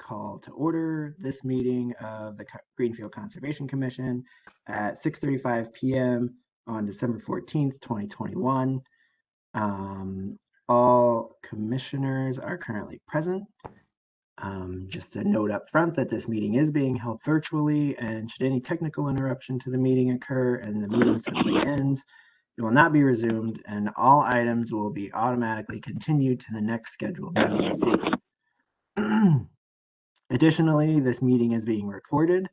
call to order this meeting of the Greenfield Conservation Commission at 6:35 p.m. on December 14th, 2021. All commissioners are currently present. Just a note up front that this meeting is being held virtually, and should any technical interruption to the meeting occur and the meeting suddenly ends, it will not be resumed, and all items will be automatically continued to the next scheduled meeting date. Additionally, this meeting is being recorded,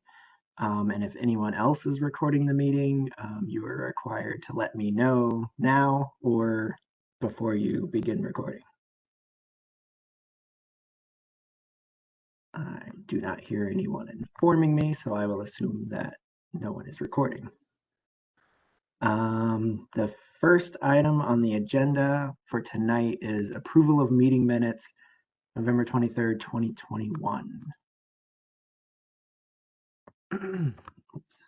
and if anyone else is recording the meeting, you are required to let me know now or before you begin recording. I do not hear anyone informing me, so I will assume that no one is recording. The first item on the agenda for tonight is approval of meeting minutes, November 23rd, 2021. Oops.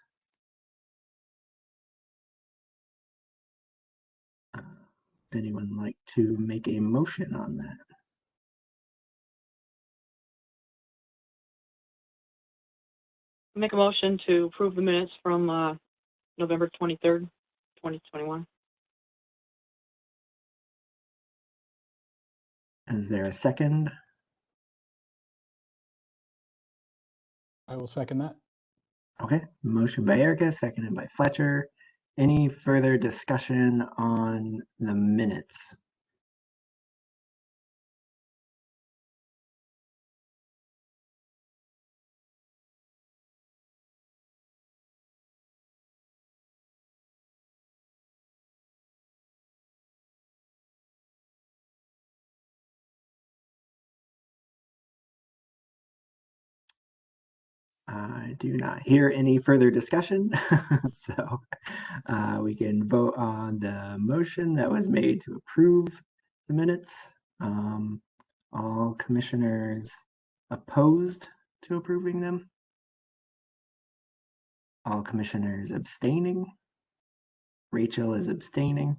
Anyone like to make a motion on that? Make a motion to approve the minutes from November 23rd, 2021. Is there a second? I will second that. Okay, motion by Erica, seconded by Fletcher. Any further discussion on the minutes? I do not hear any further discussion, so we can vote on the motion that was made to approve the minutes. All commissioners opposed to approving them? All commissioners abstaining? Rachel is abstaining.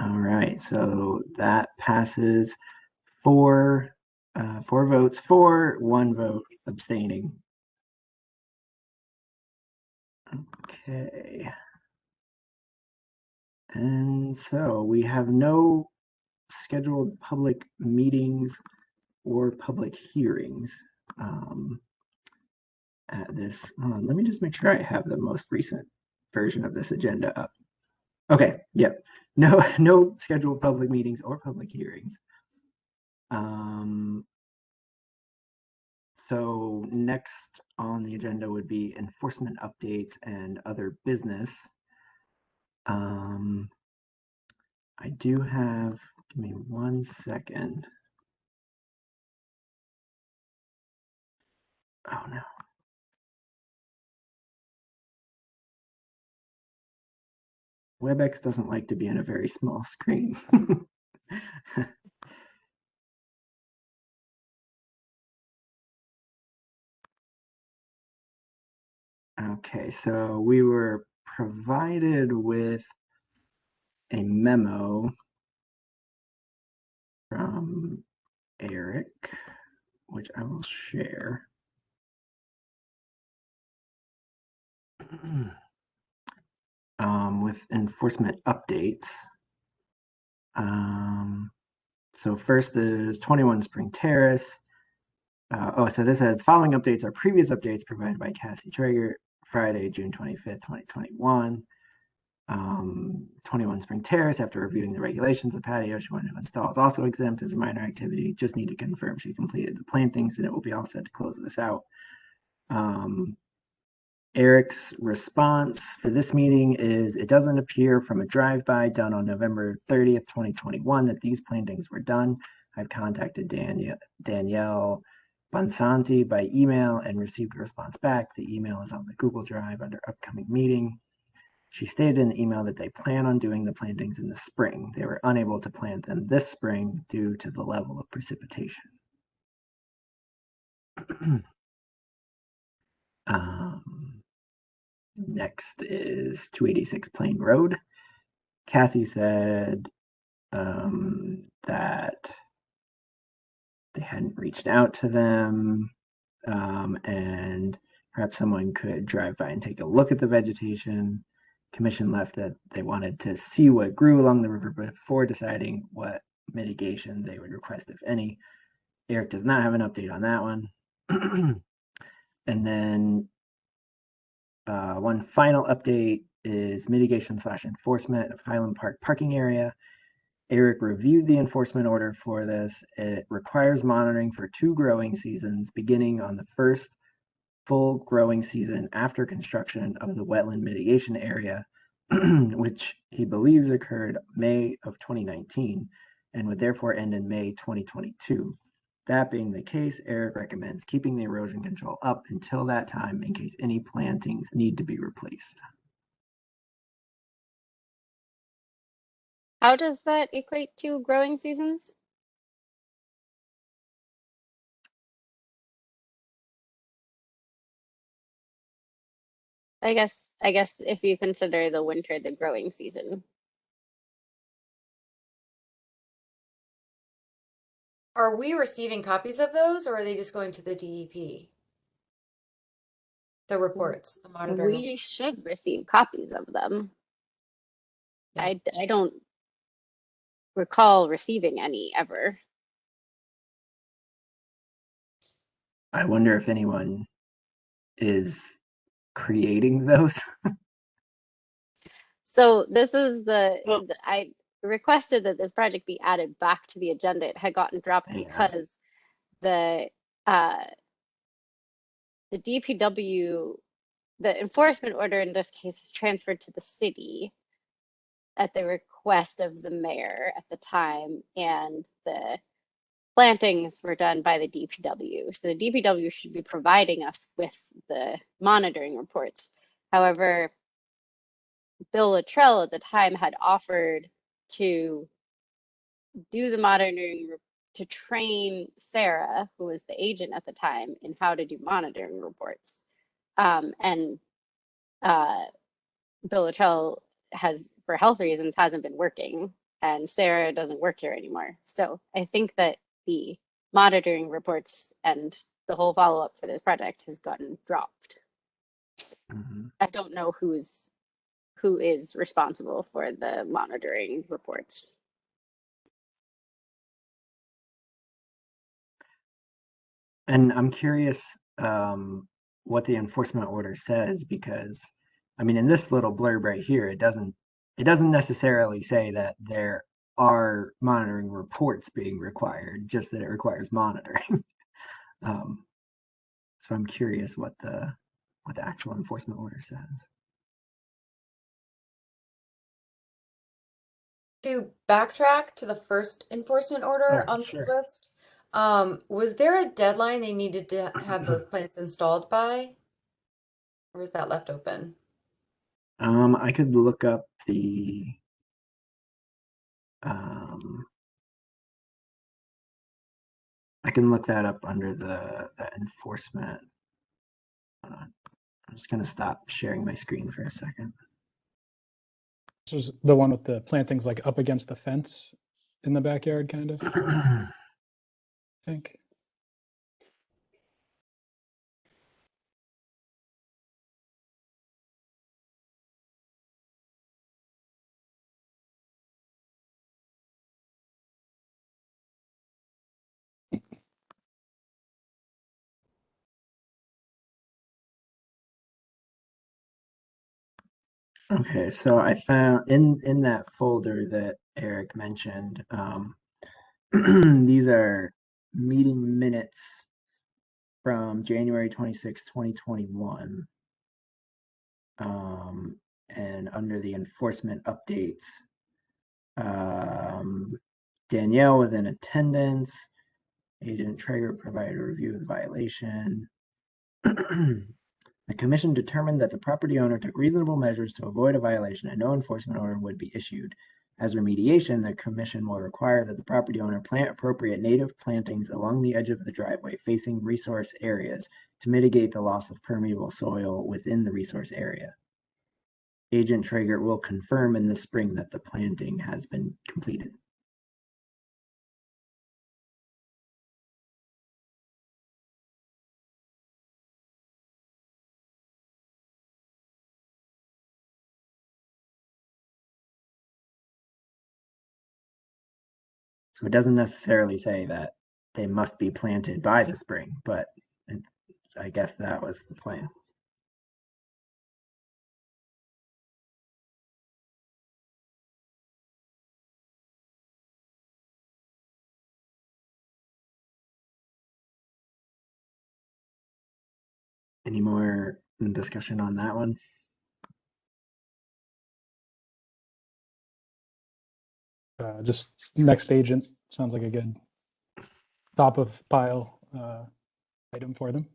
All right, so that passes 4 votes for, 1 vote abstaining. Okay. And so we have no scheduled public meetings or public hearings at this. Let me just make sure I have the most recent version of this agenda up. Okay, yep. No scheduled public meetings or public hearings. So next on the agenda would be enforcement updates and other business. I do have, give me 1 second. Oh no. Webex doesn't like to be in a very small screen. Okay, so we were provided with a memo from Eric, which I will share. With enforcement updates. So first is 21 Spring Terrace. So this says following updates are previous updates provided by Cassie Traeger, Friday, June 25th, 2021. 21 Spring Terrace, after reviewing the regulations, the patio she wanted to install is also exempt as a minor activity. Just need to confirm she completed the plantings and it will be all set to close this out. Eric's response for this meeting is, it doesn't appear from a drive-by done on November 30th, 2021 that these plantings were done. I've contacted Danielle Bonsanti by email and received a response back. The email is on the Google Drive under upcoming meeting. She stated in the email that they plan on doing the plantings in the spring. They were unable to plant them this spring due to the level of precipitation. Next is 286 Plain Road. Cassie said that they hadn't reached out to them, and perhaps someone could drive by and take a look at the vegetation. Commission left that they wanted to see what grew along the river before deciding what mitigation they would request, if any. Eric does not have an update on that one. And then one final update is mitigation/enforcement of Highland Park parking area. Eric reviewed the enforcement order for this. It requires monitoring for 2 growing seasons, beginning on the first full growing season after construction of the wetland mitigation area, which he believes occurred May of 2019 and would therefore end in May 2022. That being the case, Eric recommends keeping the erosion control up until that time in case any plantings need to be replaced. How does that equate to growing seasons? I guess if you consider the winter the growing season. Are we receiving copies of those, or are they just going to the DEP? The reports, the monitoring. We should receive copies of them. Yeah. I don't recall receiving any ever. I wonder if anyone is creating those. So this is Well- I requested that this project be added back to the agenda. It had gotten dropped Yeah. because the DPW, the enforcement order in this case was transferred to the city at the request of the mayor at the time, and the plantings were done by the DPW. So the DPW should be providing us with the monitoring reports. However, Bill Luttrell at the time had offered to do the monitoring, to train Sarah, who was the agent at the time, in how to do monitoring reports. And Bill Luttrell has, for health reasons, hasn't been working, and Sarah doesn't work here anymore. So I think that the monitoring reports and the whole follow-up for this project has gotten dropped. Mm-hmm. I don't know who is responsible for the monitoring reports. And I'm curious what the enforcement order says, because I mean, in this little blurb right here, it doesn't necessarily say that there are monitoring reports being required, just that it requires monitoring. So I'm curious what the actual enforcement order says. To backtrack to the first enforcement order Oh, on this sure. list, was there a deadline they needed to have those plants installed by? Or was that left open? I could look up the I can look that up under the enforcement. Hold on. I'm just gonna stop sharing my screen for a second. This is the one with the plantings like up against the fence in the backyard, kind of, I think. Okay, so I found in that folder that Eric mentioned, these are meeting minutes from January 26, 2021. And under the enforcement updates, Danielle was in attendance. Agent Traeger provided a review of the violation. The commission determined that the property owner took reasonable measures to avoid a violation and no enforcement order would be issued. As remediation, the commission will require that the property owner plant appropriate native plantings along the edge of the driveway facing resource areas to mitigate the loss of permeable soil within the resource area. Agent Traeger will confirm in the spring that the planting has been completed. So it doesn't necessarily say that they must be planted by the spring, but I guess that was the plan. Any more discussion on that one? Just next agent sounds like a good top of pile item for them.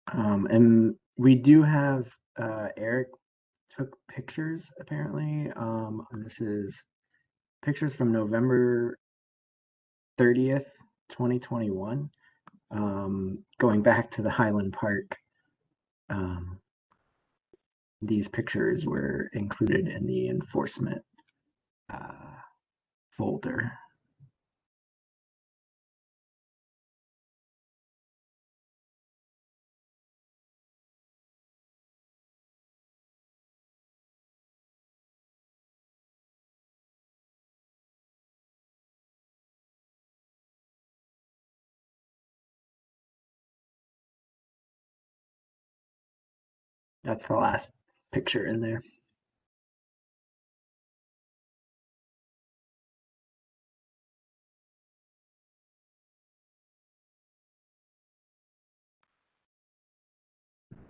And we do have Eric took pictures apparently. This is pictures from November 30th, 2021. Going back to the Highland Park. These pictures were included in the enforcement folder. That's the last picture in there.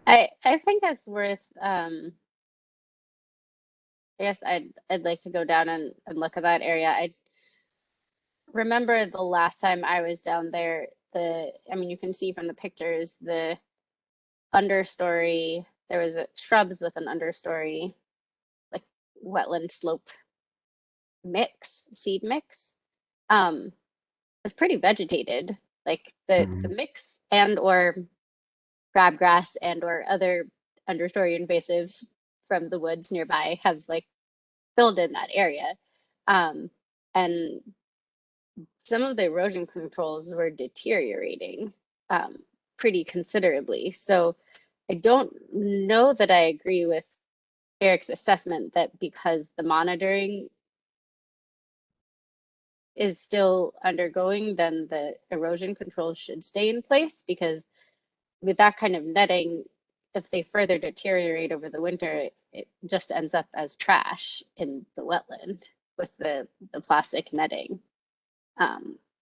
I think it's worth I guess I'd like to go down and look at that area. I remember the last time I was down there, I mean you can see from the pictures the understory, there was shrubs with an understory, like wetland slope seed mix. It was pretty vegetated. Like the mix and or crabgrass and or other understory invasives from the woods nearby have like filled in that area. And some of the erosion controls were deteriorating pretty considerably. So I don't know that I agree with Eric's assessment that because the monitoring is still undergoing, then the erosion controls should stay in place, because with that kind of netting, if they further deteriorate over the winter, it just ends up as trash in the wetland with the plastic netting.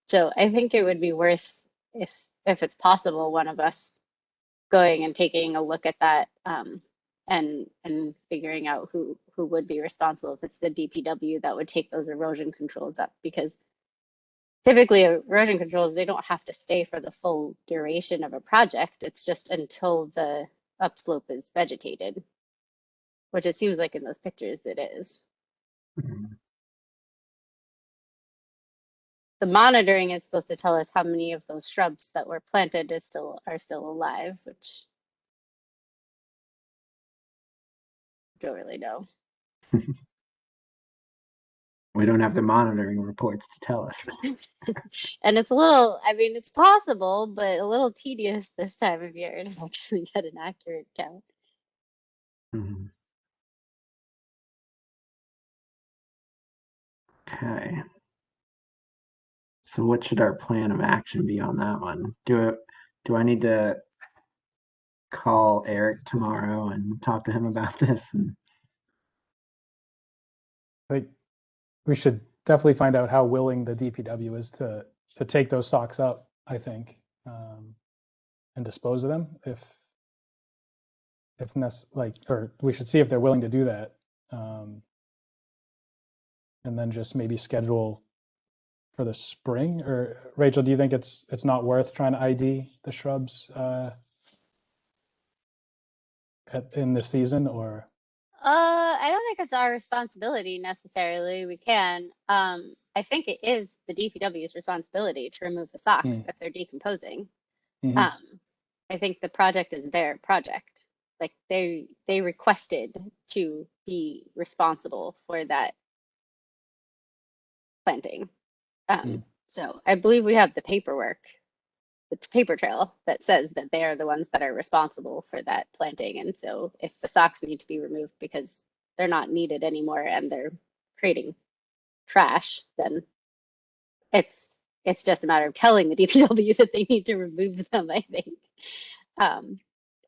So I think it would be worth, if it's possible, one of us going and taking a look at that and figuring out who would be responsible. If it's the DPW that would take those erosion controls up, because typically erosion controls, they don't have to stay for the full duration of a project. It's just until the upslope is vegetated, which it seems like in those pictures it is. The monitoring is supposed to tell us how many of those shrubs that were planted are still alive, which I don't really know. We don't have the monitoring reports to tell us. And it's a little, I mean, it's possible, but a little tedious this time of year to actually get an accurate count. Okay. So what should our plan of action be on that one? Do I need to call Eric tomorrow and talk to him about this? Like, we should definitely find out how willing the DPW is to take those socks up, I think, and dispose of them if like, or we should see if they're willing to do that, and then just maybe schedule for the spring. Or Rachel, do you think it's not worth trying to ID the shrubs in this season? Or I don't think it's our responsibility necessarily. We can. I think it is the DPW's responsibility to remove the socks if they're decomposing. I think the project is their project. Like they requested to be responsible for that planting. So I believe we have the paperwork paper trail that says that they are the ones that are responsible for that planting. And so if the socks need to be removed because they're not needed anymore and they're creating trash, then it's just a matter of telling the DPW that they need to remove them, I think.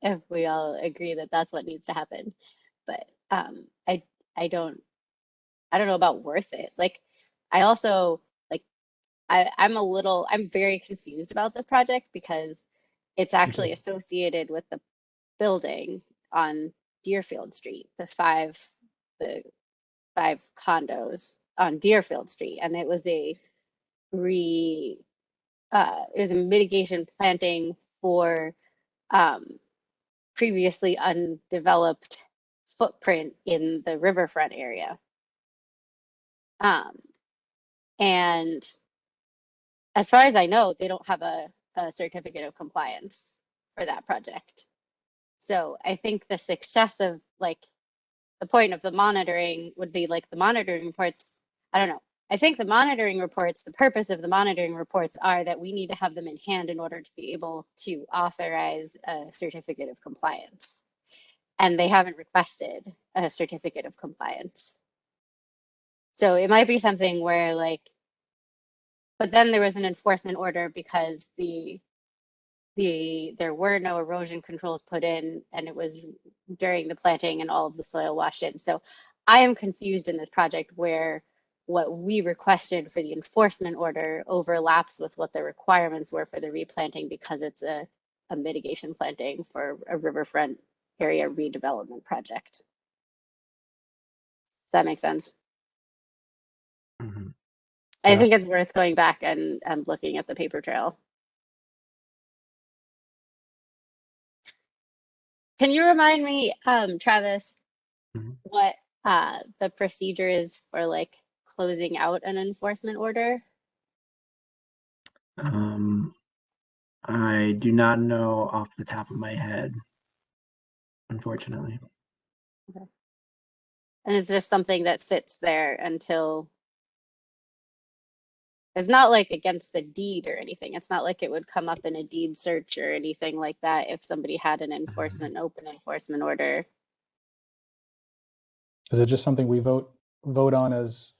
If we all agree that that's what needs to happen. But I don't know about worth it. Like I also like I'm very confused about this project because it's actually associated with the building on Deerfield Street, the five condos on Deerfield Street, and it was a mitigation planting for previously undeveloped footprint in the Riverfront area. And as far as I know, they don't have a certificate of compliance for that project. So I think the success of like the point of the monitoring would be like the monitoring reports. I don't know. I think the monitoring reports, the purpose of the monitoring reports are that we need to have them in hand in order to be able to authorize a certificate of compliance. And they haven't requested a certificate of compliance. So it might be something where like, but then there was an enforcement order because there were no erosion controls put in and it was during the planting and all of the soil washed in. So I am confused in this project where what we requested for the enforcement order overlaps with what the requirements were for the replanting because it's a mitigation planting for a riverfront area redevelopment project. Does that make sense? Mhm. I think it's worth going back and looking at the paper trail. Can you remind me, Travis, Mhm. what the procedure is for like closing out an enforcement order? I do not know off the top of my head, unfortunately. Okay. And it's just something that sits there until it's not like against the deed or anything. It's not like it would come up in a deed search or anything like that if somebody had an open enforcement order. Is it just something we vote on as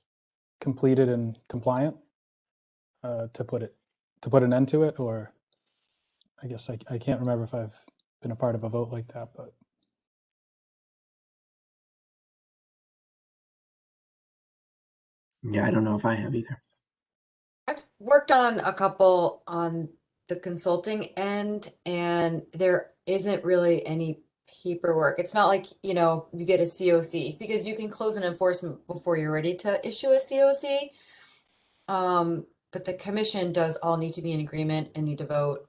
completed and compliant to put an end to it? Or I guess I can't remember if I've been a part of a vote like that, but Yeah, I don't know if I have either. I've worked on a couple on the consulting end, and there isn't really any paperwork. It's not like, you get a COC because you can close an enforcement before you're ready to issue a COC. But the commission does all need to be in agreement and need to vote.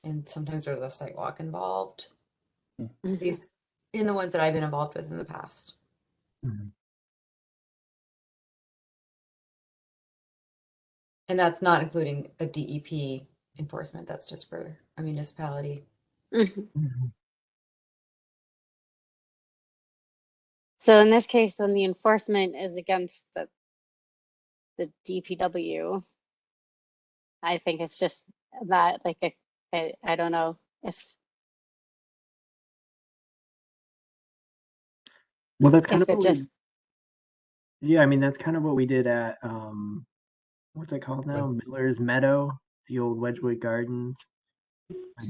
And sometimes there's a site walk involved, at least in the ones that I've been involved with in the past. Mhm. And that's not including a DEP enforcement. That's just for a municipality. Mhm. So in this case, when the enforcement is against the DPW, I think it's just that like I don't know if Well, that's kind of it what just yeah, I mean, that's kind of what we did at, what's it called now? Miller's Meadow, the old Wedgwood Gardens.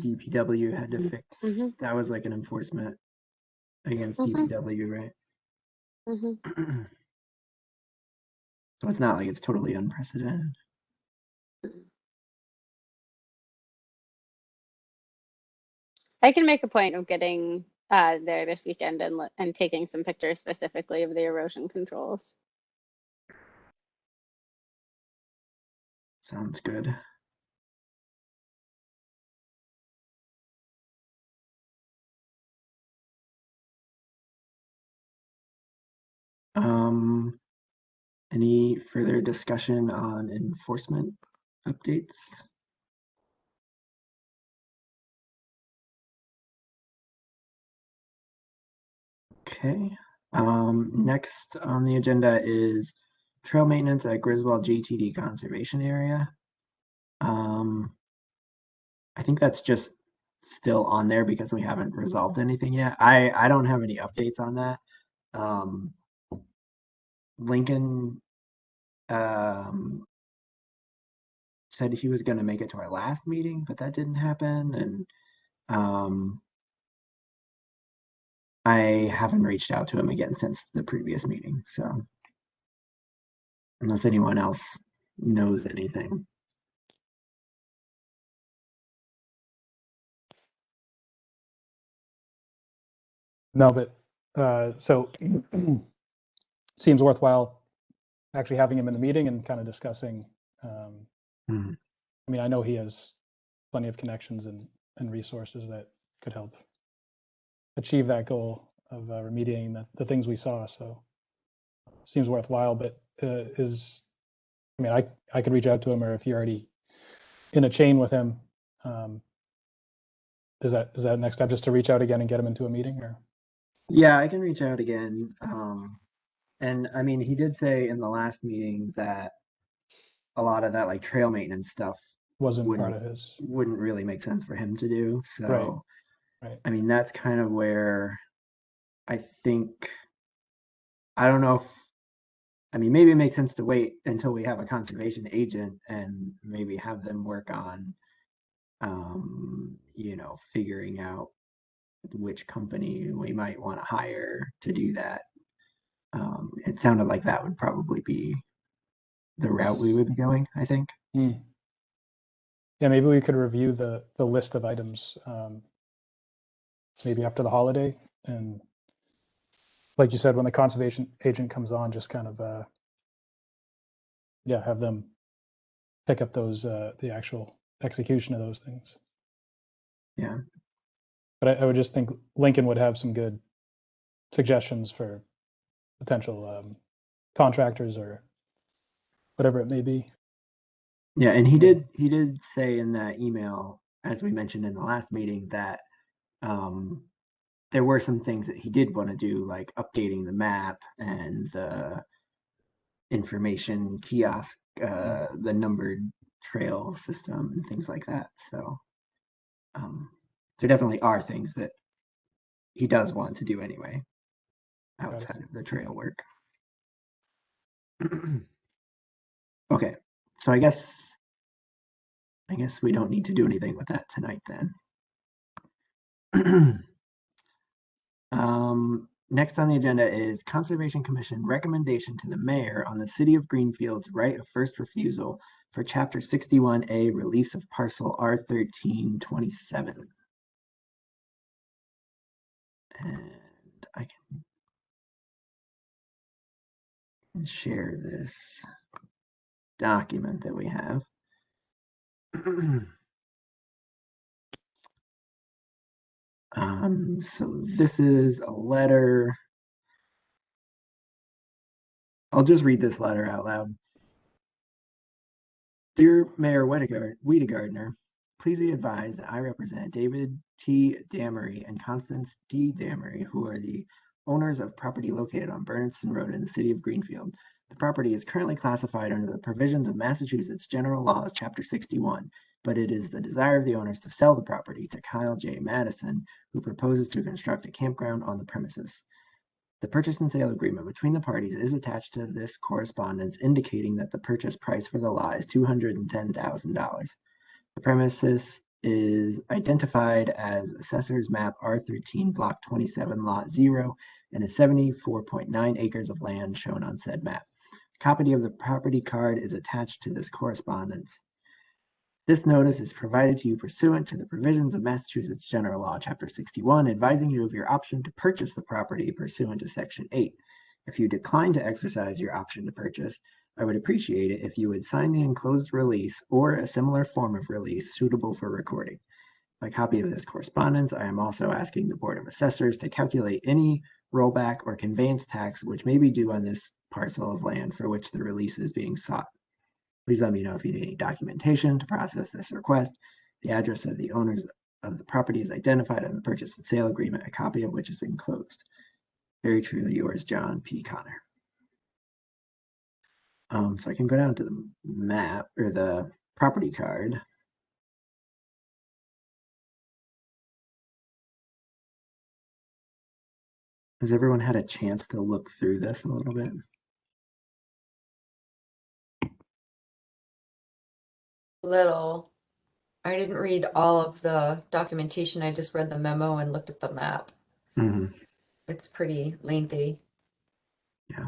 DPW had to fix, Mhm. that was like an enforcement against Mhm. DPW, right? Mhm. So it's not like it's totally unprecedented. I can make a point of getting there this weekend and taking some pictures specifically of the erosion controls. Sounds good. Um, any further discussion on enforcement updates? Okay. Next on the agenda is trail maintenance at Griswold GTD Conservation Area. I think that's just still on there because we haven't resolved anything yet. I don't have any updates on that. Lincoln said he was going to make it to our last meeting, but that didn't happen. And I haven't reached out to him again since the previous meeting. So unless anyone else knows anything. No, but so seems worthwhile actually having him in the meeting and kind of discussing. Mhm. I mean, I know he has plenty of connections and resources that could help achieve that goal of remediating the things we saw. So seems worthwhile, but I mean, I could reach out to him, or if you're already in a chain with him, is that next step, just to reach out again and get him into a meeting? Or Yeah, I can reach out again. And I mean, he did say in the last meeting that a lot of that like trail maintenance stuff wasn't part of his. wouldn't really make sense for him to do. So, right. I mean, that's kind of where I think, I don't know if, I mean, maybe it makes sense to wait until we have a conservation agent and maybe have them work on, figuring out which company we might want to hire to do that. It sounded like that would probably be the route we would be going, I think. Yeah, maybe we could review the list of items maybe after the holiday, and like you said, when the conservation agent comes on, just kind of have them pick up those the actual execution of those things. Yeah. But I would just think Lincoln would have some good suggestions for potential contractors or whatever it may be. Yeah, and he did say in that email, as we mentioned in the last meeting, that there were some things that he did want to do, like updating the map and the information kiosk, the numbered trail system and things like that. So there definitely are things that he does want to do anyway, outside of the trail work. Okay, so I guess we don't need to do anything with that tonight then. Next on the agenda is Conservation Commission recommendation to the mayor on the City of Greenfield's right of first refusal for Chapter 61A release of parcel R1327. And I can share this document that we have. So this is a letter. I'll just read this letter out loud. Dear Mayor Wiedegardner, please be advised that I represent David T. Damery and Constance D. Damery, who are the owners of property located on Bernardston Road in the city of Greenfield. The property is currently classified under the provisions of Massachusetts General Laws, Chapter 61, but it is the desire of the owners to sell the property to Kyle J. Madison, who proposes to construct a campground on the premises. The purchase and sale agreement between the parties is attached to this correspondence, indicating that the purchase price for the lot is $210,000. The premises is identified as Assessor's Map R13, Block 27, Lot 0, and is 74.9 acres of land shown on said map. A copy of the property card is attached to this correspondence. This notice is provided to you pursuant to the provisions of Massachusetts General Law, Chapter 61, advising you of your option to purchase the property pursuant to Section 8. If you decline to exercise your option to purchase, I would appreciate it if you would sign the enclosed release or a similar form of release suitable for recording. By copy of this correspondence, I am also asking the Board of Assessors to calculate any rollback or conveyance tax which may be due on this parcel of land for which the release is being sought. Please let me know if you need any documentation to process this request. The address of the owners of the property is identified on the purchase and sale agreement, a copy of which is enclosed. Very truly yours, John P. Connor. So I can go down to the map or the property card. Has everyone had a chance to look through this a little bit? Little. I didn't read all of the documentation. I just read the memo and looked at the map. Hmm. It's pretty lengthy. Yeah.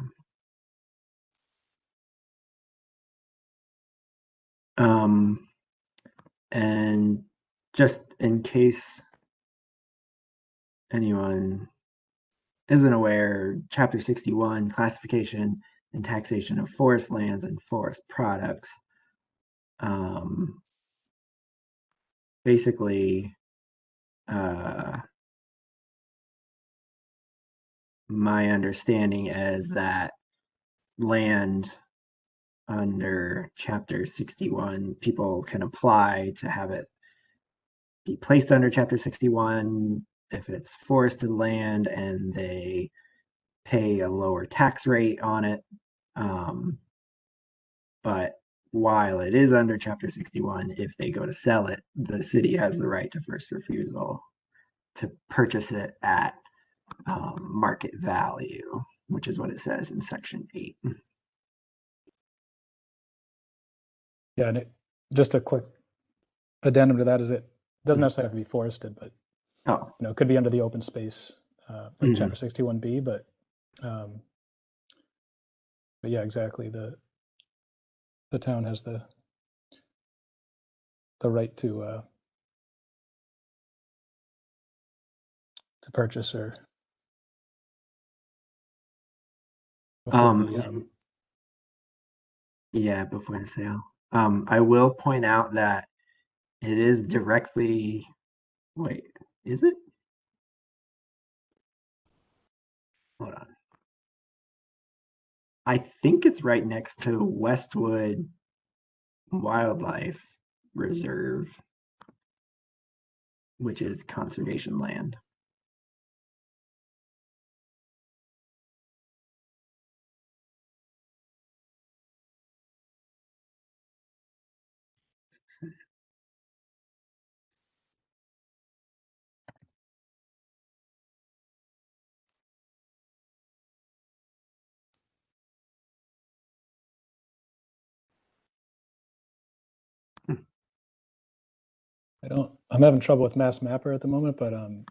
And just in case anyone isn't aware, Chapter 61, Classification and Taxation of Forest Lands and Forest Products, basically, my understanding is that land under Chapter 61, people can apply to have it be placed under Chapter 61 if it's forested land and they pay a lower tax rate on it. But while it is under Chapter 61, if they go to sell it, the city has the right to first refusal to purchase it at market value, which is what it says in Section 8. Yeah, and just a quick addendum to that is it doesn't necessarily have to be forested, but Oh, it could be under the open space, like Mhm. Chapter 61B. But yeah, exactly. The town has the right to purchase or before the yeah, before the sale. I will point out that it is directly, wait, is it? Hold on. I think it's right next to Westwood Wildlife Reserve, which is conservation land. I'm having trouble with Mass Mapper at the moment, but I don't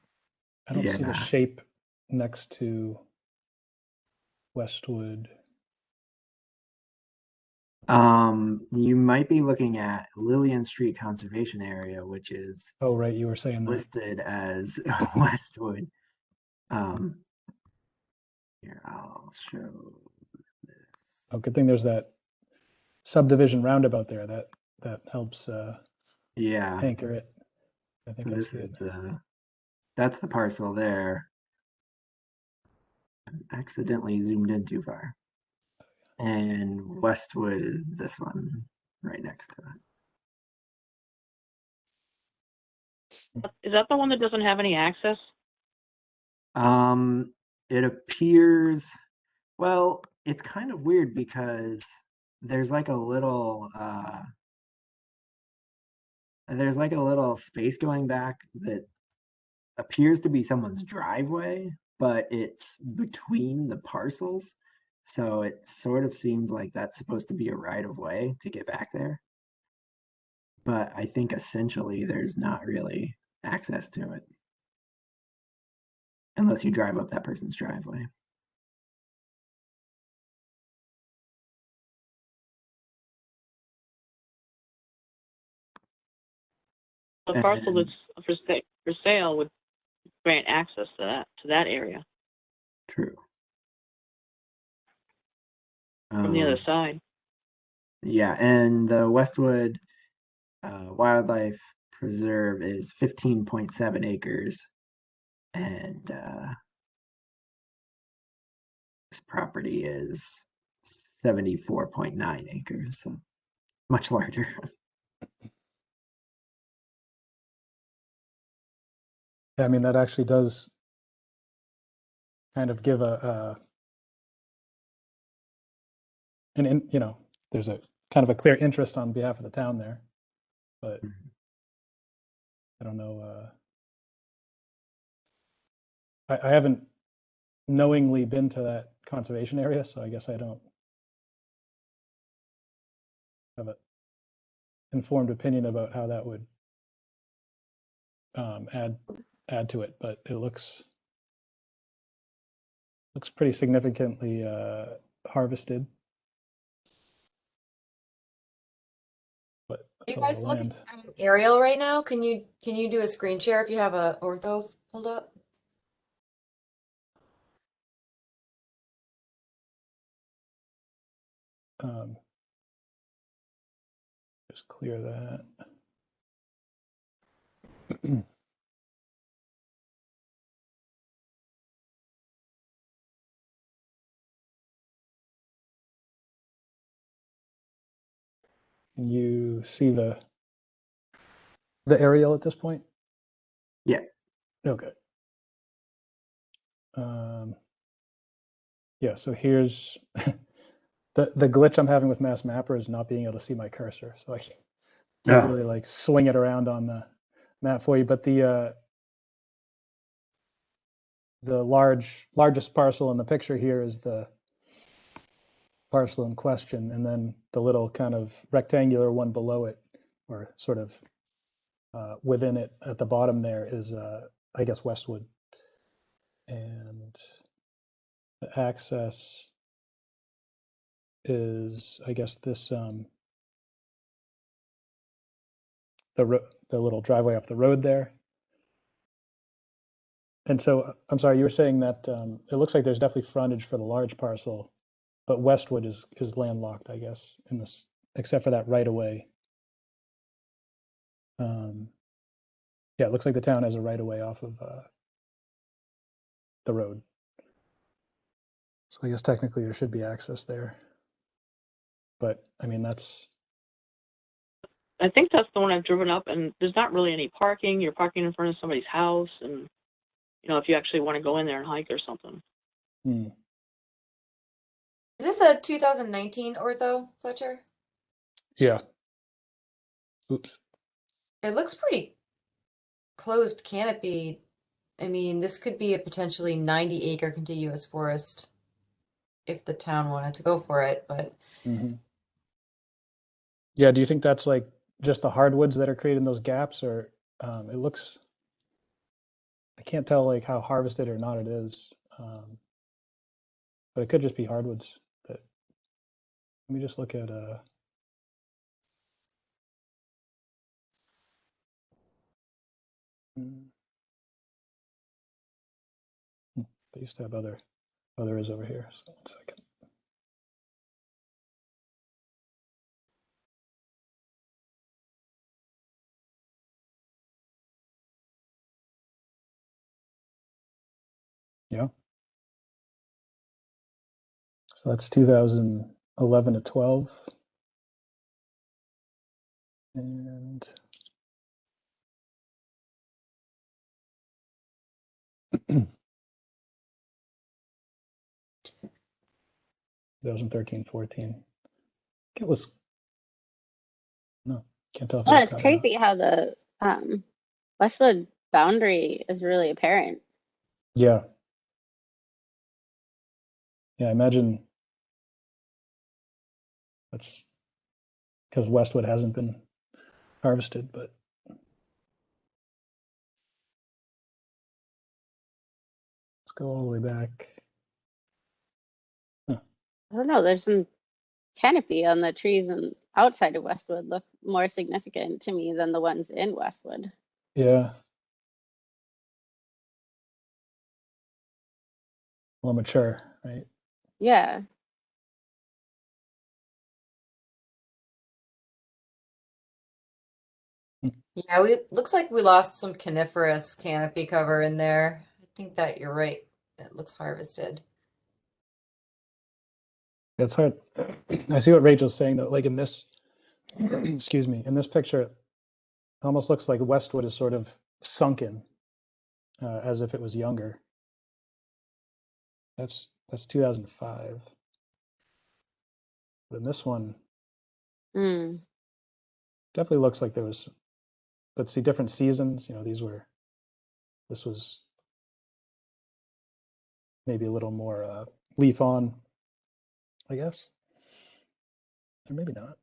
see the Yeah. shape next to Westwood. You might be looking at Lillian Street Conservation Area, which is Oh, right, you were saying that. listed as Westwood. Here, I'll show this. Oh, good thing there's that subdivision roundabout there that helps Yeah, anchor it. I think so I this see is it. that's the parcel there. I accidentally zoomed in too far. And Westwood is this one right next to it. Is that the one that doesn't have any access? It appears, well, it's kind of weird because there's like a little space going back that appears to be someone's driveway, but it's between the parcels. So it sort of seems like that's supposed to be a right of way to get back there. But I think essentially there's not really access to it unless you drive up that person's driveway. The parcel that's for sale would grant access to that area True. from the other side. Yeah, and the Westwood Wildlife Preserve is 15.7 acres, and this property is 74.9 acres, so much larger. Yeah, I mean, that actually does kind of give there's a kind of a clear interest on behalf of the town there, but I don't know. I haven't knowingly been to that conservation area, so I guess I don't have an informed opinion about how that would add to it, but it looks pretty significantly harvested. But You that's a lot guys of looking land. at an aerial right now? Can you do a screen share if you have a ortho pulled up? Just clear that. Can you see the aerial at this point? Yeah. Okay. Yeah, so here's the glitch I'm having with Mass Mapper is not being able to see my cursor, so I can't really like swing it around on the map for you. But the largest parcel in the picture here is the parcel in question, and then the little kind of rectangular one below it, or sort of within it at the bottom there, is I guess Westwood, and the access is, I guess, this the little driveway off the road there. And so, I'm sorry, you were saying that it looks like there's definitely frontage for the large parcel, but Westwood is landlocked, I guess, in this, except for that right of way. Yeah, it looks like the town has a right of way off of the road. So I guess technically there should be access there. But I mean, I think that's the one I've driven up, and there's not really any parking. You're parking in front of somebody's house, and if you actually want to go in there and hike or something. Is this a 2019 ortho, Fletcher? Yeah. Oops. It looks pretty closed canopy. I mean, this could be a potentially 90-acre contiguous forest if the town wanted to go for it, but Yeah, do you think that's like just the hardwoods that are creating those gaps, or it looks, I can't tell like how harvested or not it is, but it could just be hardwoods. But let me just look at they used to have other is over here. So 1 second. Yeah. So that's 2011 to 12. And 2013, 14. It was, no, can't tell if it Well, was it's cut or not. crazy how the Westwood boundary is really apparent. Yeah. Yeah, I imagine that's because Westwood hasn't been harvested, but let's go all the way back. I don't know, there's some canopy on the trees and outside of Westwood look more significant to me than the ones in Westwood. Yeah. More mature, right? Yeah. yeah, looks like we lost some coniferous canopy cover in there. I think that you're right. It looks harvested. It's hard. I see what Rachel's saying though, like in this, excuse me, in this picture, it almost looks like Westwood is sort of sunken, as if it was younger. That's 2005. But in this one, definitely looks like there was, let's see, different seasons. This was maybe a little more leaf on, I guess, or maybe not.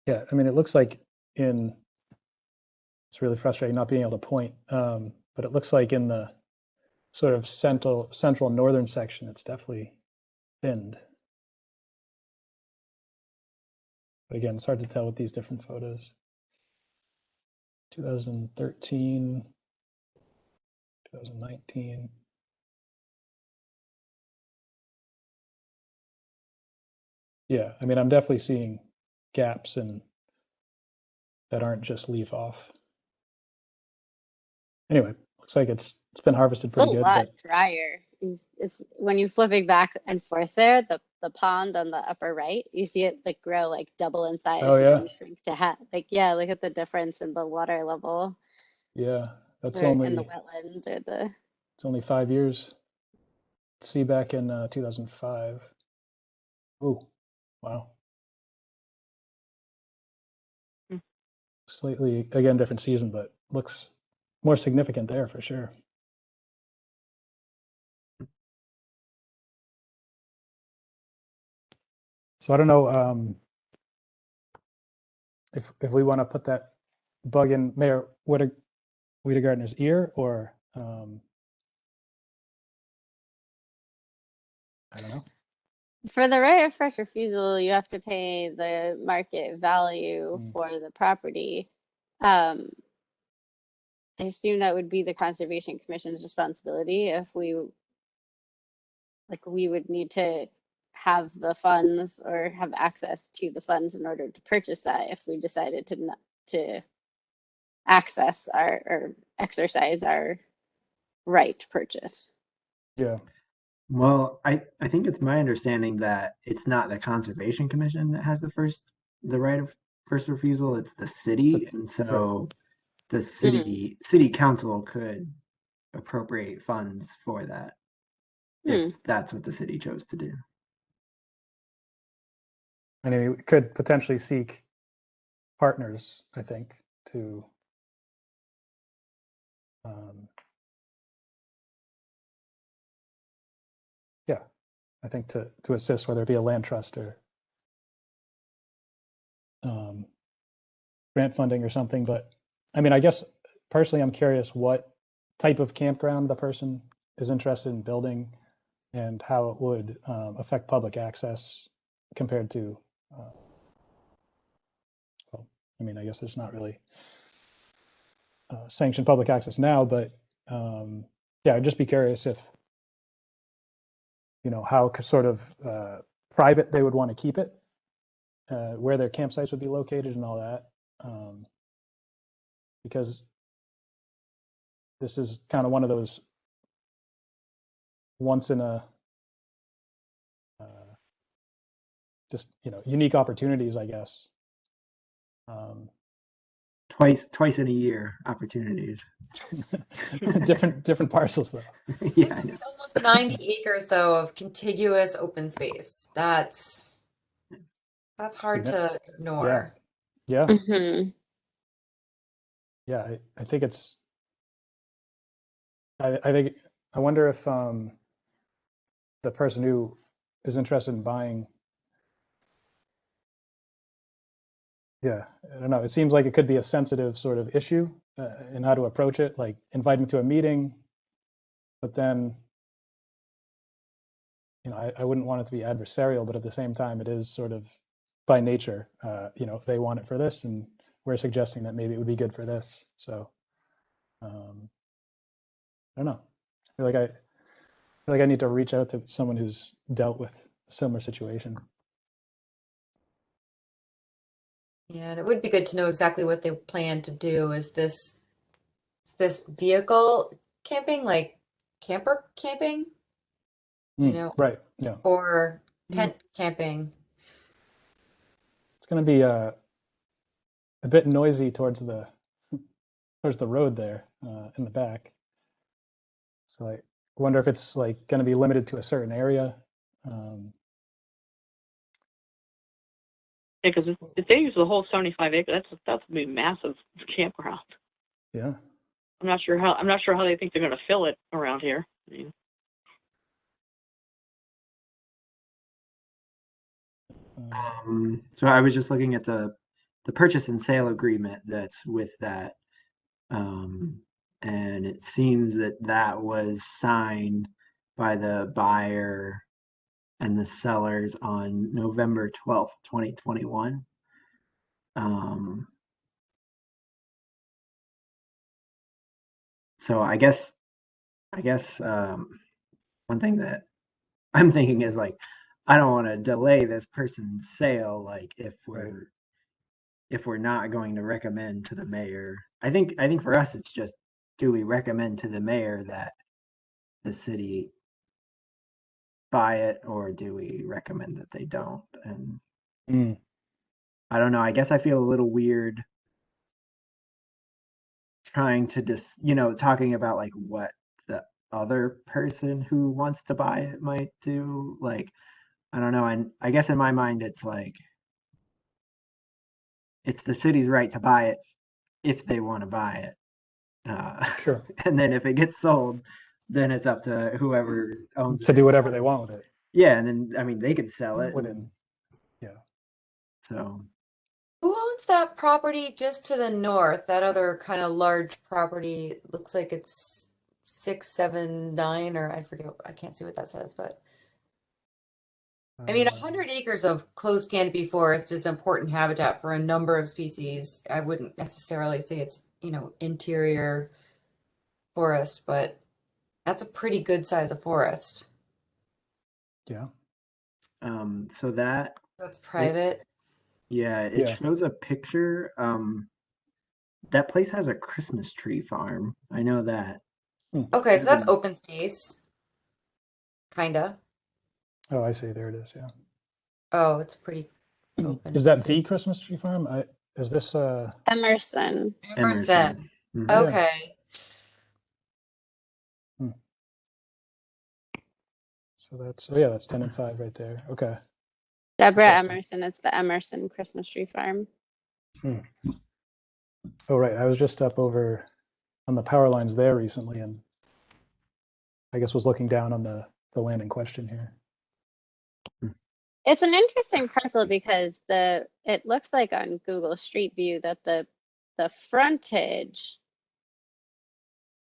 Yeah, I mean, it looks like in, it's really frustrating not being able to point, but it looks like in the sort of central northern section, it's definitely thinned. But again, it's hard to tell with these different photos. 2013, 2019. Yeah, I mean, I'm definitely seeing gaps in that aren't just leaf off. Anyway, looks like it's been harvested It's a pretty good, lot but drier. It's when you're flipping back and forth there, the pond on the upper right, you see it like grow like double in size oh and yeah, then shrink to half. Like, yeah, look at the difference in the water level yeah, that's or in the only, wetland or the. it's only 5 years. Let's see, back in 2005. Oh, wow. Hmm. Slightly, again, different season, but looks more significant there for sure. So I don't know if we want to put that bug in Mayor Wiedegardner's ear, or I don't know. For the right of first refusal, you have to pay the market value Mm. for the property. I assume that would be the Conservation Commission's responsibility if we would need to have the funds or have access to the funds in order to purchase that if we decided to access or exercise our right to purchase. Yeah. Well, I think it's my understanding that it's not the Conservation Commission that has the right of first refusal, it's the city. And Right. so the Mm. city council could appropriate funds for that if Mm. that's what the city chose to do. I mean, we could potentially seek partners, I think, to yeah, I think to assist, whether it be a land trust or grant funding or something. But I mean, I guess personally, I'm curious what type of campground the person is interested in building and how it would affect public access compared to, well, I mean, I guess there's not really sanctioned public access now, but yeah, I'd just be curious if, you know, how sort of private they would want to keep it, where their campsites would be located and all that. Because this is kind of one of those once in a just, you know, unique opportunities, I guess. Twice in a year opportunities. different parcels though. Yeah, This I would know. be almost 90 acres though of contiguous open space. That's hard to Yeah, ignore. yeah, Mm-hmm. yeah. I think it's. I think I wonder if the person who is interested in buying. Yeah, I don't know. It seems like it could be a sensitive sort of issue in how to approach it. Like invite them to a meeting, but then, you know, I wouldn't want it to be adversarial, but at the same time, it is sort of by nature. You know, if they want it for this, and we're suggesting that maybe it would be good for this. So, I don't know. I feel like I need to reach out to someone who's dealt with a similar situation. Yeah, and it would be good to know exactly what they plan to do. Is this vehicle camping, like camper camping, you know, Right. Yeah. or Mm. tent camping? It's going to be a bit noisy towards the road there in the back. So I wonder if it's like going to be limited to a certain area. Yeah, because if they use the whole 75 acres, that's gonna be massive campground. Yeah. I'm not sure how they think they're going to fill it around here. I mean, So I was just looking at the purchase and sale agreement that's with that. And it seems that that was signed by the buyer and the sellers on November 12th, 2021. So I guess one thing that I'm thinking is like, I don't want to delay this person's sale. Like if we're not going to recommend to the mayor, I think for us it's just, do we recommend to the mayor that the city buy it, or do we recommend that they don't? And I don't know. I guess I feel a little weird trying to talking about like what the other person who wants to buy it might do. Like, I don't know. And I guess in my mind, it's like, it's the city's right to buy it if they want to buy it. Sure. And then if it gets sold, then it's up to whoever owns it To do whatever they want with it. Yeah, and then I mean they could sell it. Yeah. So Who owns that property just to the north? That other kind of large property looks like it's 679, or I forget. I can't see what that says, but I mean, 100 acres of closed canopy forest is important habitat for a number of species. I wouldn't necessarily say it's, interior forest, but that's a pretty good size of forest. Yeah. so That's private. it shows a picture. That place has a Christmas tree farm. I know that. Okay, so that's open space. Kinda. Oh, I see. There it is. Yeah. Oh, it's pretty open. Is that the Christmas tree farm? Is this Emerson. Emerson. Mhm. Okay. So that's 10 and 5 right there. Okay. Deborah Interesting. Emerson. It's the Emerson Christmas tree farm. Oh, right. I was just up over on the power lines there recently, and I guess was looking down on the land in question here. It's an interesting parcel because it looks like on Google Street View that the frontage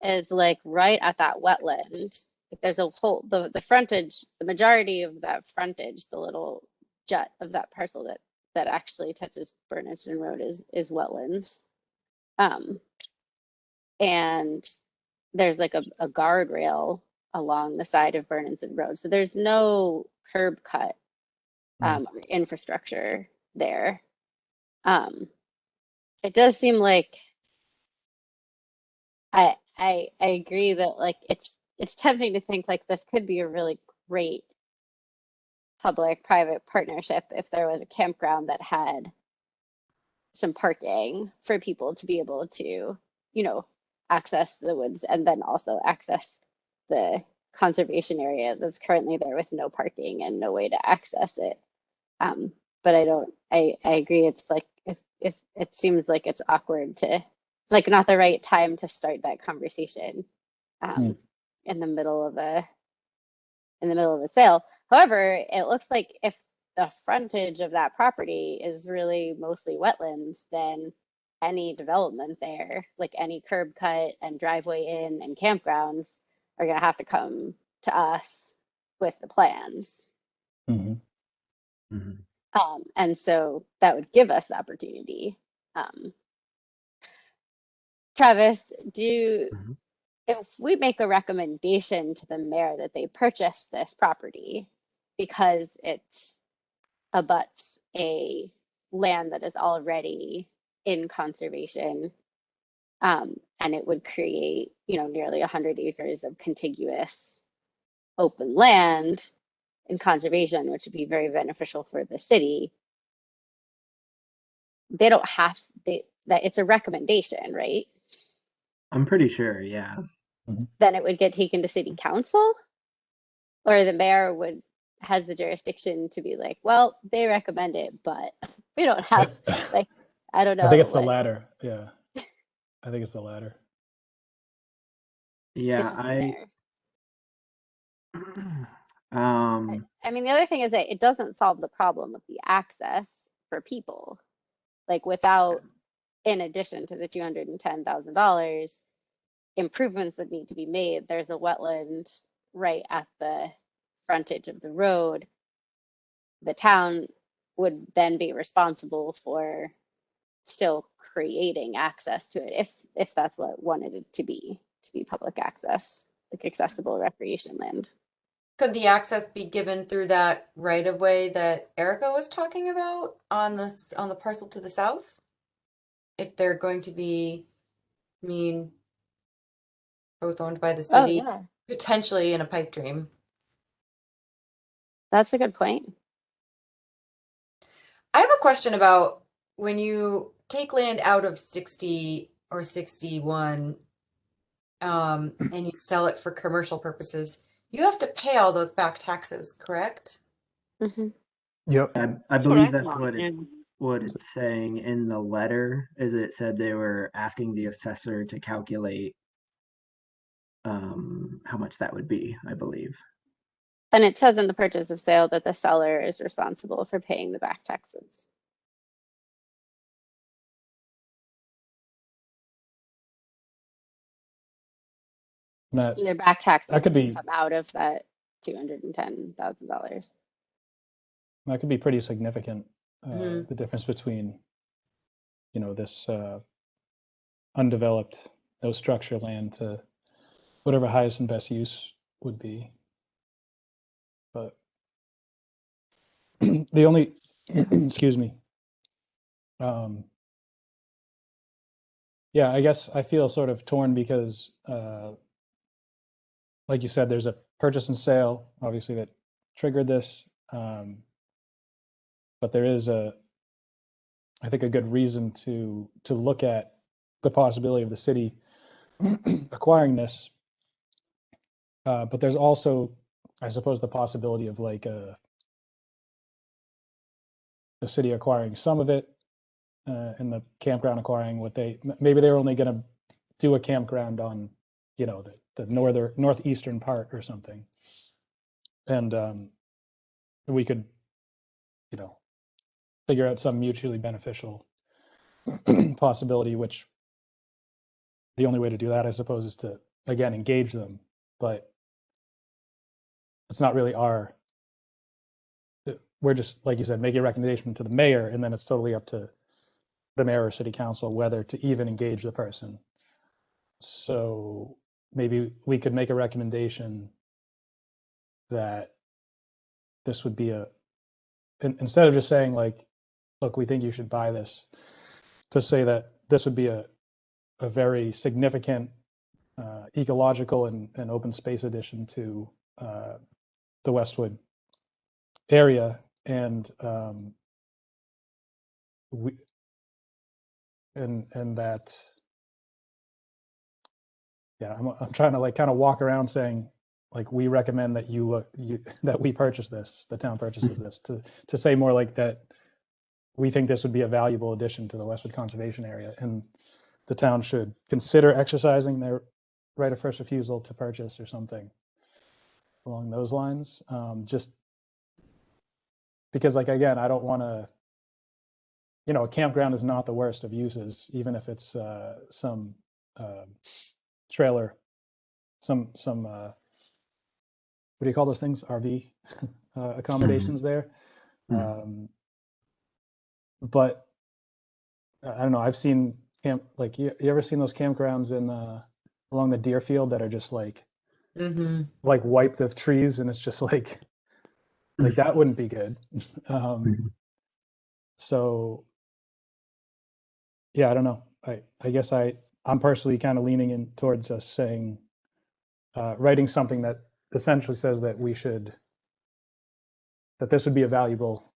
is like right at that wetland. There's a whole the frontage, the majority of that frontage, the little jut of that parcel that actually touches Bernardston Road is wetlands. And there's like a guardrail along the side of Bernardston Road. So there's no curb cut infrastructure there. It does seem like I agree that like it's tempting to think like this could be a really great public-private partnership if there was a campground that had some parking for people to be able to, access the woods and then also access the conservation area that's currently there with no parking and no way to access it. But I agree. It's like if it seems like it's awkward it's like not the right time to start that conversation in the middle of a sale. However, it looks like if the frontage of that property is really mostly wetlands, then any development there, like any curb cut and driveway in and campgrounds, are going to have to come to us with the plans. And so that would give us the opportunity. Travis, if we make a recommendation to the mayor that they purchase this property because it abuts a land that is already in conservation, and it would create, nearly 100 acres of contiguous open land in conservation, which would be very beneficial for the city. They don't have that it's a recommendation, right? I'm pretty sure, yeah. Then it would get taken to city council, or the mayor has the jurisdiction to be like, well, they recommend it, but we don't have I don't know. I think it's the latter. Yeah. I think it's the latter. Yeah, It's just the mayor. I I mean, the other thing is that it doesn't solve the problem of the access for people. Like without, in addition to the $210,000, improvements would need to be made. There's a wetland right at the frontage of the road. The town would then be responsible for still creating access to it if that's what wanted it to be public access, like accessible recreation land. Could the access be given through that right of way that Erica was talking about on the parcel to the south? If they're going to be, I mean, both owned by the Oh city, yeah, potentially in a pipe dream. that's a good point. I have a question about when you take land out of 60 or 61, and you sell it for commercial purposes, you have to pay all those back taxes, correct? Hmm. Yep. I That's what I believe that's thought. And what it's saying in the letter. Is it said they were asking the assessor to calculate how much that would be, I believe. And it says in the purchase of sale that the seller is responsible for paying the back taxes. That Either back taxes could be come out of that $210,000. that could be pretty significant. Mhm. The difference between, this undeveloped, no structure land to whatever highest and best use would be. But the only, excuse me. Yeah, I guess I feel sort of torn because, like you said, there's a purchase and sale, obviously, that triggered this. But there is I think, a good reason to look at the possibility of the city acquiring this. But there's also, I suppose, the possibility of like the city acquiring some of it, and the campground acquiring what maybe they're only going to do a campground on, the northeastern part or something, and we could, figure out some mutually beneficial possibility. Which the only way to do that, I suppose, is to again engage them, but it's not really we're just, like you said, making a recommendation to the mayor, and then it's totally up to the mayor or city council whether to even engage the person. So maybe we could make a recommendation that this would be instead of just saying like, look, we think you should buy this, to say that this would be a very significant ecological and open space addition to the Westwood area, and we and that, yeah, I'm trying to like kind of walk around saying like, we recommend that that we purchase this, the town purchases this, to say more like that we think this would be a valuable addition to the Westwood Conservation Area, and the town should consider exercising their right of first refusal to purchase or something along those lines. Just because, like, again, I don't want to, a campground is not the worst of uses, even if it's some trailer, some what do you call those things? RV accommodations there. But I don't know. I've seen like you ever seen those campgrounds in along the Deerfield that are just like like wiped of trees, and it's just like that wouldn't be good. So yeah, I don't know. I guess I'm personally kind of leaning in towards us saying, writing something that essentially says that that this would be a valuable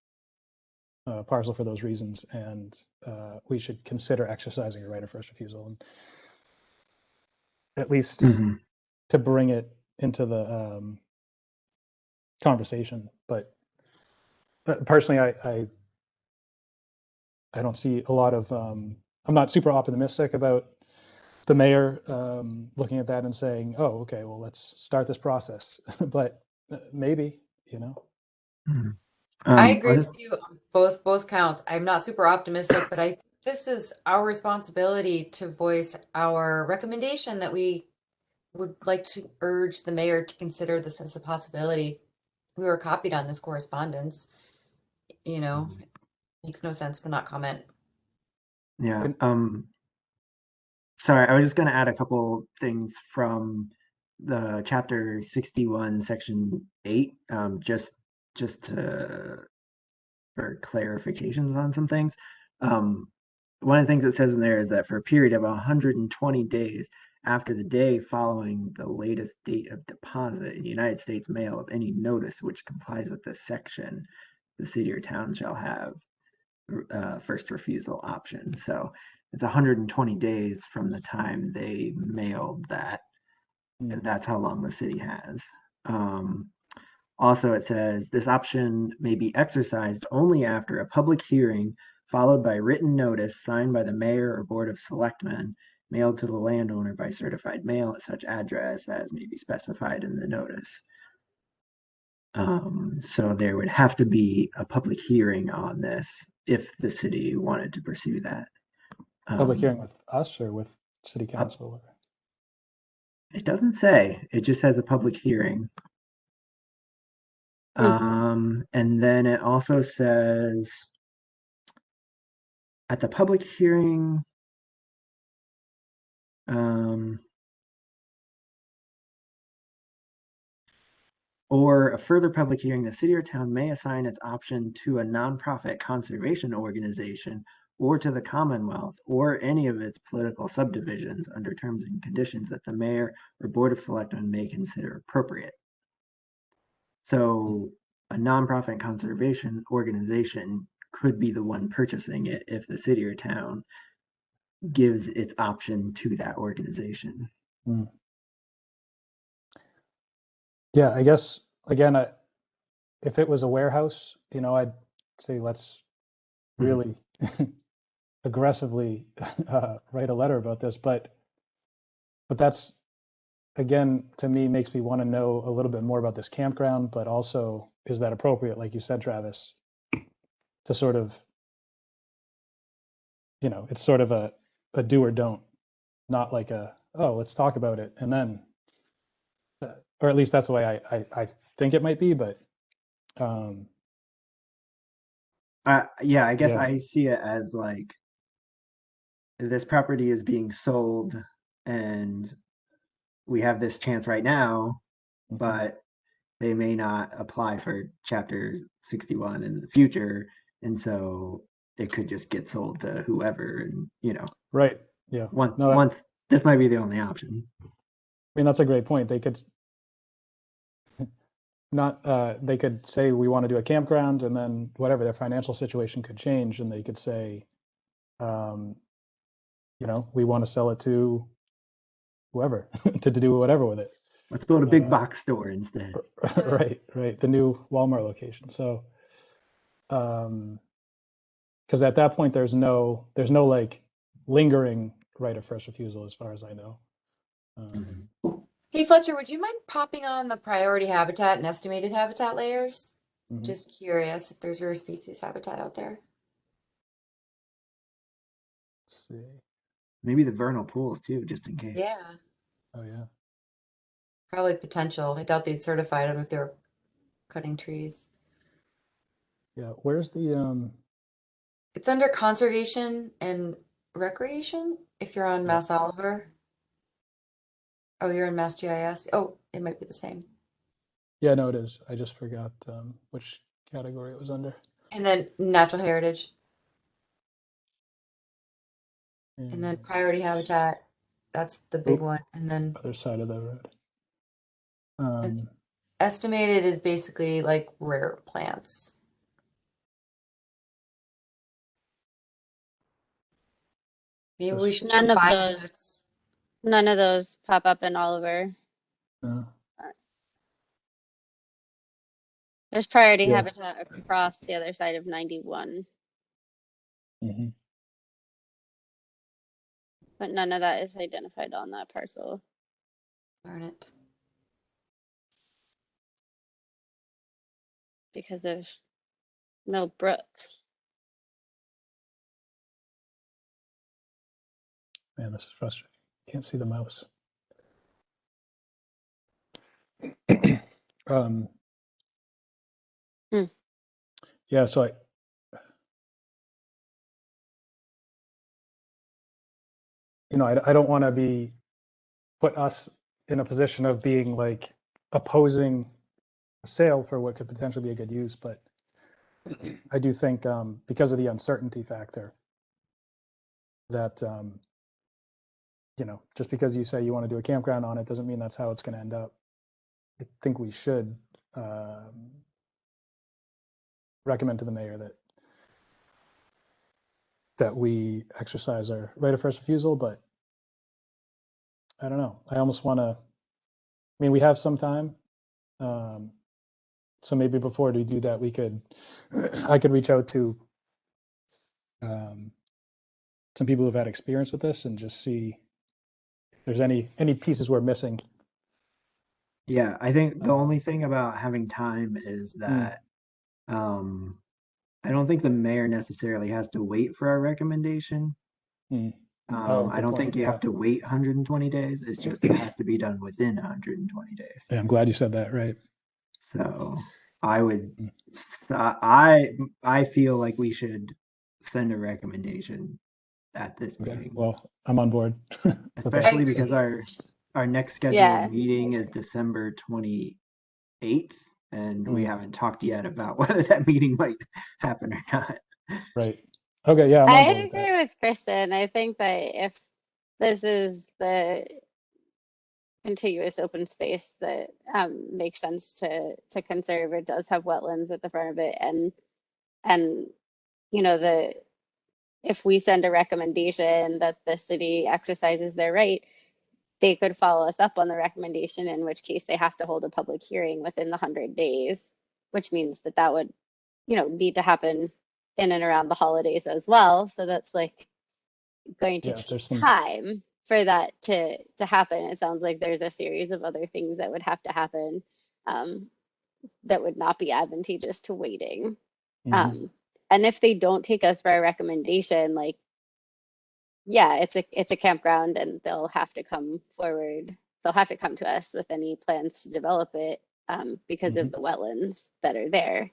parcel for those reasons, and we should consider exercising a right of first refusal, and at least to bring it into the conversation. But personally, I don't see a lot of I'm not super optimistic about the mayor looking at that and saying, "Oh, okay, well, let's start this process." But maybe, you know. Mhm. I I'll agree just, with you on both counts. I'm not super optimistic, but I think this is our responsibility to voice our recommendation that we would like to urge the mayor to consider this as a possibility. We were copied on this correspondence. You know, it makes no sense to not comment. yeah. And Sorry, I was just going to add a couple things from the chapter 61, section 8, just to, for clarifications on some things. Um, One of the things it says in there is that for a period of 120 days after the day following the latest date of deposit in United States mail of any notice which complies with this section, the city or town shall have first refusal option. So it's 120 days from the time they mailed that, and that's how long the city has. Um, Also, it says this option may be exercised only after a public hearing followed by written notice signed by the mayor or board of selectmen, mailed to the landowner by certified mail at such address as may be specified in the notice. So there would have to be a public hearing on this if the city wanted to pursue that. public hearing with us or with city council? It doesn't say. It just has a public hearing. And then it also says at the public hearing, or a further public hearing, the city or town may assign its option to a nonprofit conservation organization or to the Commonwealth or any of its political subdivisions under terms and conditions that the mayor or board of selectmen may consider appropriate. So a nonprofit conservation organization could be the one purchasing it if the city or town gives its option to that organization. Yeah, I guess again, if it was a warehouse, I'd say let's really aggressively write a letter about this. But that's, again, to me, makes me want to know a little bit more about this campground. But also, is that appropriate, like you said, Travis, to sort of, it's sort of a do or don't, not like oh, let's talk about it and then, or at least that's the way I think it might be. But yeah, I guess yeah. I see it as like this property is being sold and we have this chance right now, but they may not apply for chapter 61 in the future. And so it could just get sold to whoever. And, Right. Yeah. once this might be the only option. I mean, that's a great point. They could not, they could say we want to do a campground, and then whatever, their financial situation could change, and they could say, we want to sell it to whoever to do whatever with it. Let's build a big box store instead. Right. The new Walmart location. So, because at that point there's no like lingering right of first refusal, as far as I know. Hey Fletcher, would you mind popping on the priority habitat and estimated habitat layers? Just curious if there's rare species habitat out there. Let's see. Maybe the vernal pools too, just in case. Yeah. Oh yeah. Probably potential. I doubt they'd certify them if they're cutting trees. Yeah. Where's the It's under conservation and recreation if you're on Mass Oliver. Oh, you're in Mass GIS. Oh, it might be the same. Yeah, no, it is. I just forgot which category it was under. And then natural heritage. And then priority habitat. That's the big one. And then other side of the road. and estimated is basically like rare plants. Maybe we should None of combine those. this. None of those pop up in Oliver. There's priority habitat across the other side of 91. But none of that is identified on that parcel. Darn it. Because of Mill Brook. Man, this is frustrating. Can't see the mouse. Hmm. Yeah, so I don't want to put us in a position of being like opposing a sale for what could potentially be a good use, but I do think because of the uncertainty factor that just because you say you want to do a campground on it doesn't mean that's how it's going to end up. I think we should recommend to the mayor that we exercise our right of first refusal, but I don't know. I almost want to. I mean, we have some time, so maybe before we do that, I could reach out to some people who've had experience with this and just see if there's any pieces we're missing. Yeah, I think the only thing about having time is Hmm. that I don't think the mayor necessarily has to wait for our recommendation. Oh, I good don't point. think you Yeah. have to wait 120 days. It's just it has to be done within 120 days. Yeah, I'm glad you said that. Right. So I would, Mm. I feel like we should send a recommendation at this Okay. meeting, Well, I'm on board. with that. especially I because agree. our next scheduled Yeah. meeting is December 28th, and we Mm. haven't talked yet about whether that meeting might happen or not. Right. Okay. Yeah, I'm on I board with agree that. with Kristen. I think that if this is the contiguous open space that makes sense to conserve, it does have wetlands at the front of it, and if we send a recommendation that the city exercises their right, they could follow us up on the recommendation, in which case they have to hold a public hearing within the 100 days, which means that would, need to happen in and around the holidays as well. So that's like going to Yeah. take There's some. time for that to happen. It sounds like there's a series of other things that would have to happen that would not be advantageous to waiting. Mhm. And if they don't take us for a recommendation, like, yeah, it's a campground, and they'll have to come forward. They'll have to come to us with any plans to develop it because of Mhm. the wetlands that are there.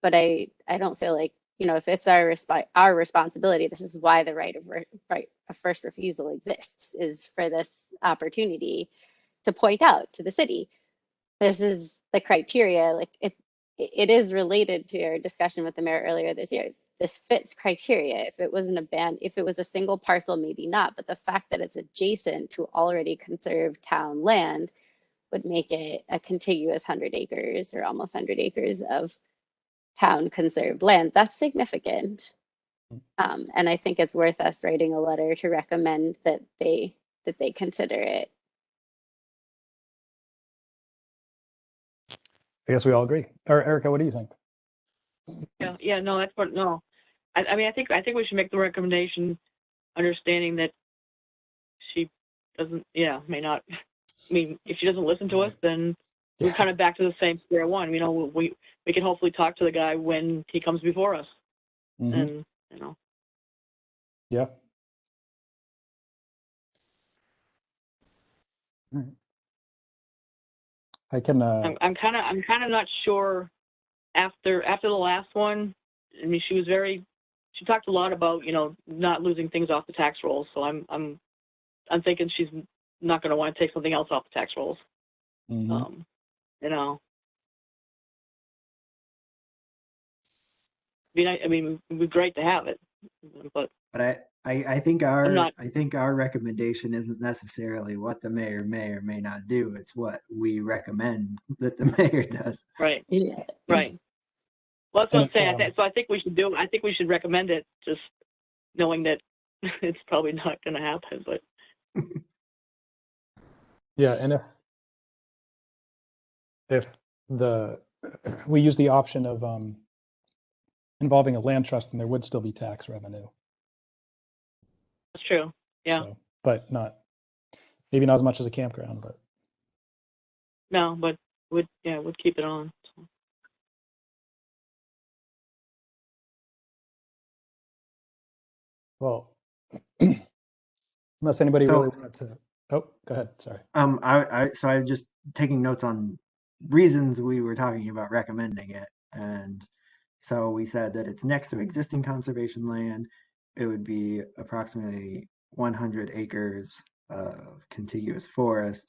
But I don't feel like, if it's our responsibility, this is why the right of first refusal exists, is for this opportunity to point out to the city, this is the criteria. Like it is related to our discussion with the mayor earlier this year. This fits criteria. If it was if it was a single parcel, maybe not. But the fact that it's adjacent to already conserved town land would make it a contiguous 100 acres or almost 100 acres of town conserved land. That's significant. And I think it's worth us writing a letter to recommend that they consider it. I guess we all agree. Or Erica, what do you think? Yeah, no, that's what, no. I mean, I think we should make the recommendation, understanding that she doesn't, may not, I mean, if she doesn't listen to us, then we're kind of back to the same square one. We can hopefully talk to the guy when he comes before us. Mhm. And, Yeah. All right. I can. I'm kind of not sure after the last one. I mean, she talked a lot about, not losing things off the tax rolls. So I'm thinking she's not going to want to take something else off the tax rolls. Mhm. I mean, it'd be great to have it, but I think I'm not. our recommendation isn't necessarily what the mayor may or may not do. It's what we recommend that the mayor does. Right. Yeah. Right. Well, that's what I'm saying. If, So I think we should recommend it, just knowing that it's probably not going to happen. But yeah, and if we use the option of involving a land trust, then there would still be tax revenue. that's true. Yeah. So, but maybe not as much as a campground, but. No, but would keep it on. So. Well, unless anybody So- really wanted to. Oh, go ahead. Sorry. So I'm just taking notes on reasons we were talking about recommending it. And so we said that it's next to existing conservation land. It would be approximately 100 acres of contiguous forest.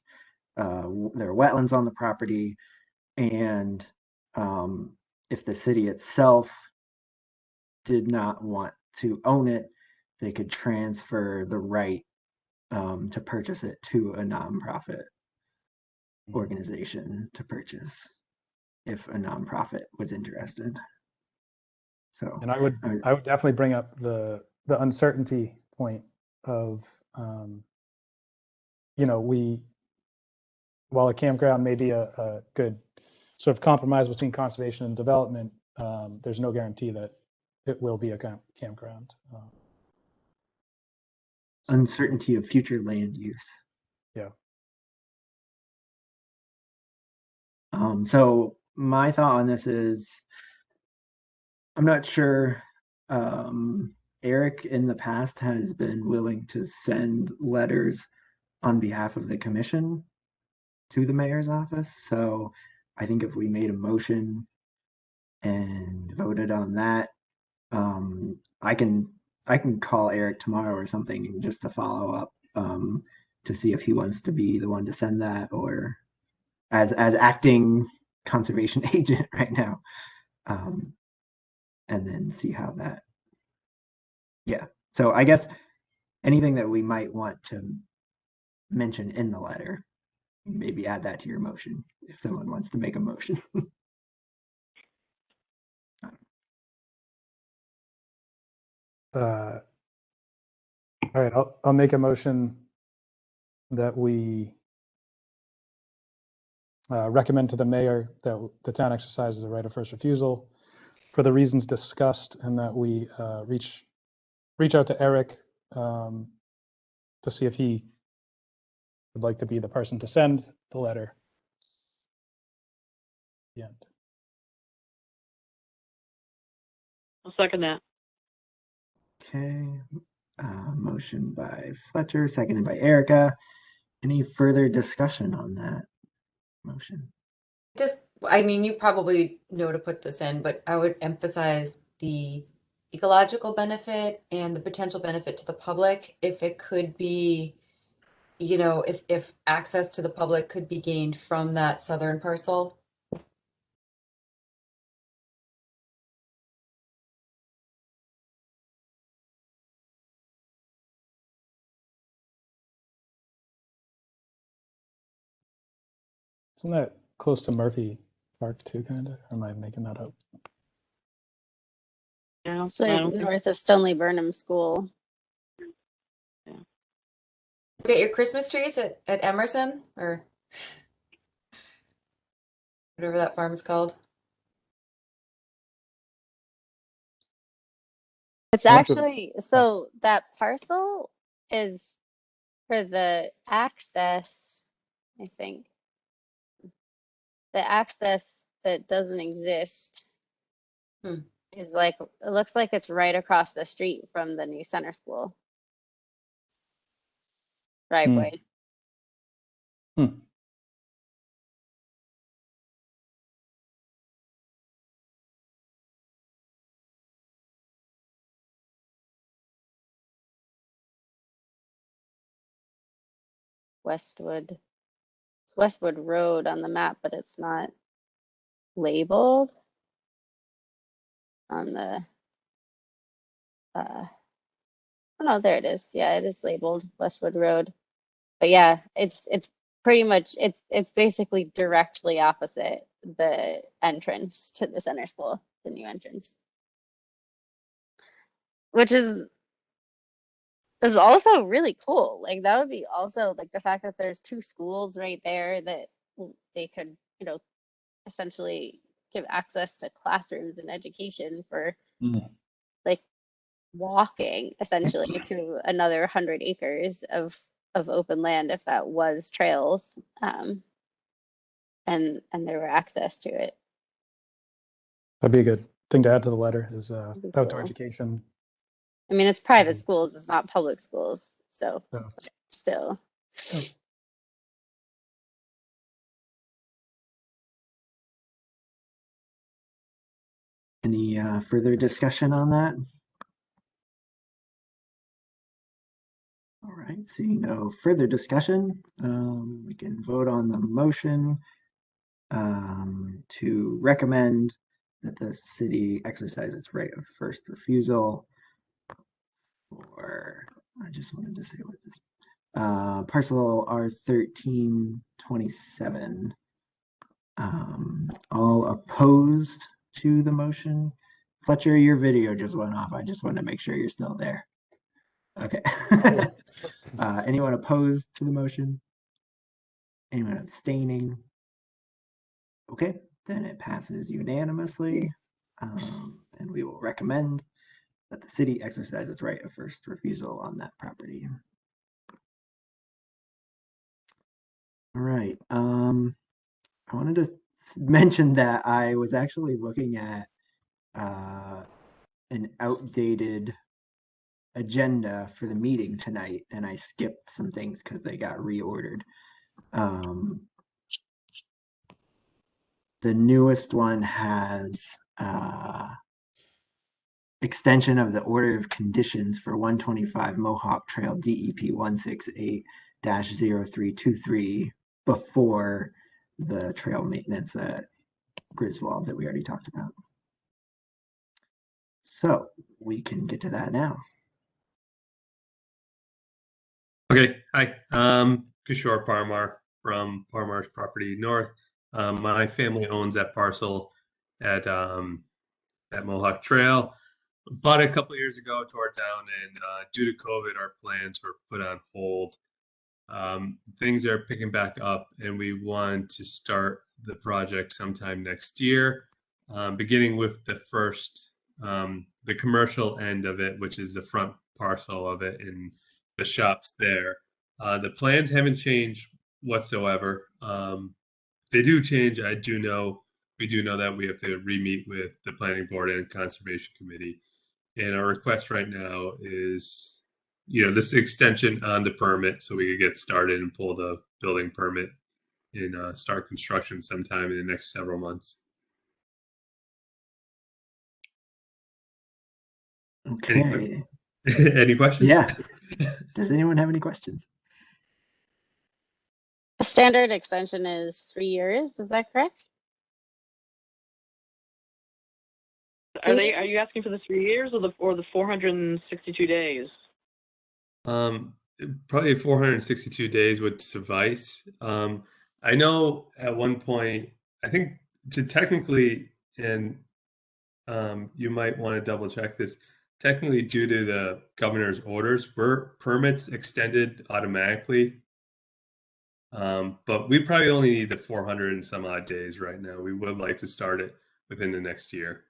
There are wetlands on the property. And if the city itself did not want to own it, they could transfer the right to purchase it to a nonprofit organization to purchase if a nonprofit was interested. So, And I would definitely bring up the uncertainty point of, while a campground may be a good sort of compromise between conservation and development, there's no guarantee that it will be a campground. uncertainty of future land use. Yeah. So my thought on this is, I'm not sure. Eric in the past has been willing to send letters on behalf of the commission to the mayor's office. So I think if we made a motion and voted on that, I can call Eric tomorrow or something just to follow up to see if he wants to be the one to send that, or as acting conservation agent right now, and then see how that. Yeah. So I guess anything that we might want to mention in the letter, maybe add that to your motion if someone wants to make a motion. All right, I'll make a motion that we recommend to the mayor that the town exercises the right of first refusal for the reasons discussed, and that we reach out to Eric to see if he would like to be the person to send the letter. The end. I'll second that. Okay. Motion by Fletcher, seconded by Erica. Any further discussion on that motion? I mean, you probably know to put this in, but I would emphasize the ecological benefit and the potential benefit to the public if it could be, if access to the public could be gained from that southern parcel. Isn't that close to Murphy Park too, kind of? Or am I making that up? Yeah, It's like north of Stoneleigh Burnham School. Get your Christmas trees at Emerson or whatever that farm is called. It's actually, so that parcel is for the access, I think. The access that doesn't exist is like, it looks like it's right across the street from the new center school driveway. Westwood. It's Westwood Road on the map, but it's not labeled on the, oh no, there it is. Yeah, it is labeled Westwood Road. But yeah, it's pretty much, it's basically directly opposite the entrance to the center school, the new entrance. Which is also really cool. Like that would be also like the fact that there's two schools right there that they could, essentially give access to classrooms and education for like walking essentially to another 100 acres of open land if that was trails, and there were access to it. That'd be a good thing to add to the letter is That'd be outdoor cool. education. I mean, it's private schools, it's not public schools, so Oh. still. Oh. Any further discussion on that? All right, seeing no further discussion, we can vote on the motion to recommend that the city exercise its right of first refusal for, I just wanted to say what this, parcel R1327. All opposed to the motion? Fletcher, your video just went off. I just want to make sure you're still there. Okay. Anyone opposed to the motion? Anyone abstaining? Okay, then it passes unanimously. And we will recommend that the city exercise its right of first refusal on that property. All right. I wanted to mention that I was actually looking at an outdated agenda for the meeting tonight, and I skipped some things because they got reordered. The newest one has extension of the order of conditions for 125 Mohawk Trail DEP 168-0323 before the trail maintenance at Griswold that we already talked about. So we can get to that now. Okay, hi. Kishore Parmar from Parmar's Property North. My family owns that parcel at Mohawk Trail. Bought it a couple of years ago, tore it down, and due to COVID, our plans were put on hold. Things are picking back up, and we want to start the project sometime next year, beginning with the first, the commercial end of it, which is the front parcel of it and the shops there. The plans haven't changed whatsoever. They do change. We do know that we have to re-meet with the planning board and conservation committee. And our request right now is, this extension on the permit so we could get started and pull the building permit and start construction sometime in the next several months. Okay. Any questions? Yeah. Does anyone have any questions? A standard extension is 3 years, is that correct? Are you asking for the 3 years or the 462 days? Probably 462 days would suffice. I know at one point, I think to technically, and you might want to double check this, technically due to the governor's orders, were permits extended automatically. But we probably only need the 400 and some odd days right now. We would like to start it within the next year.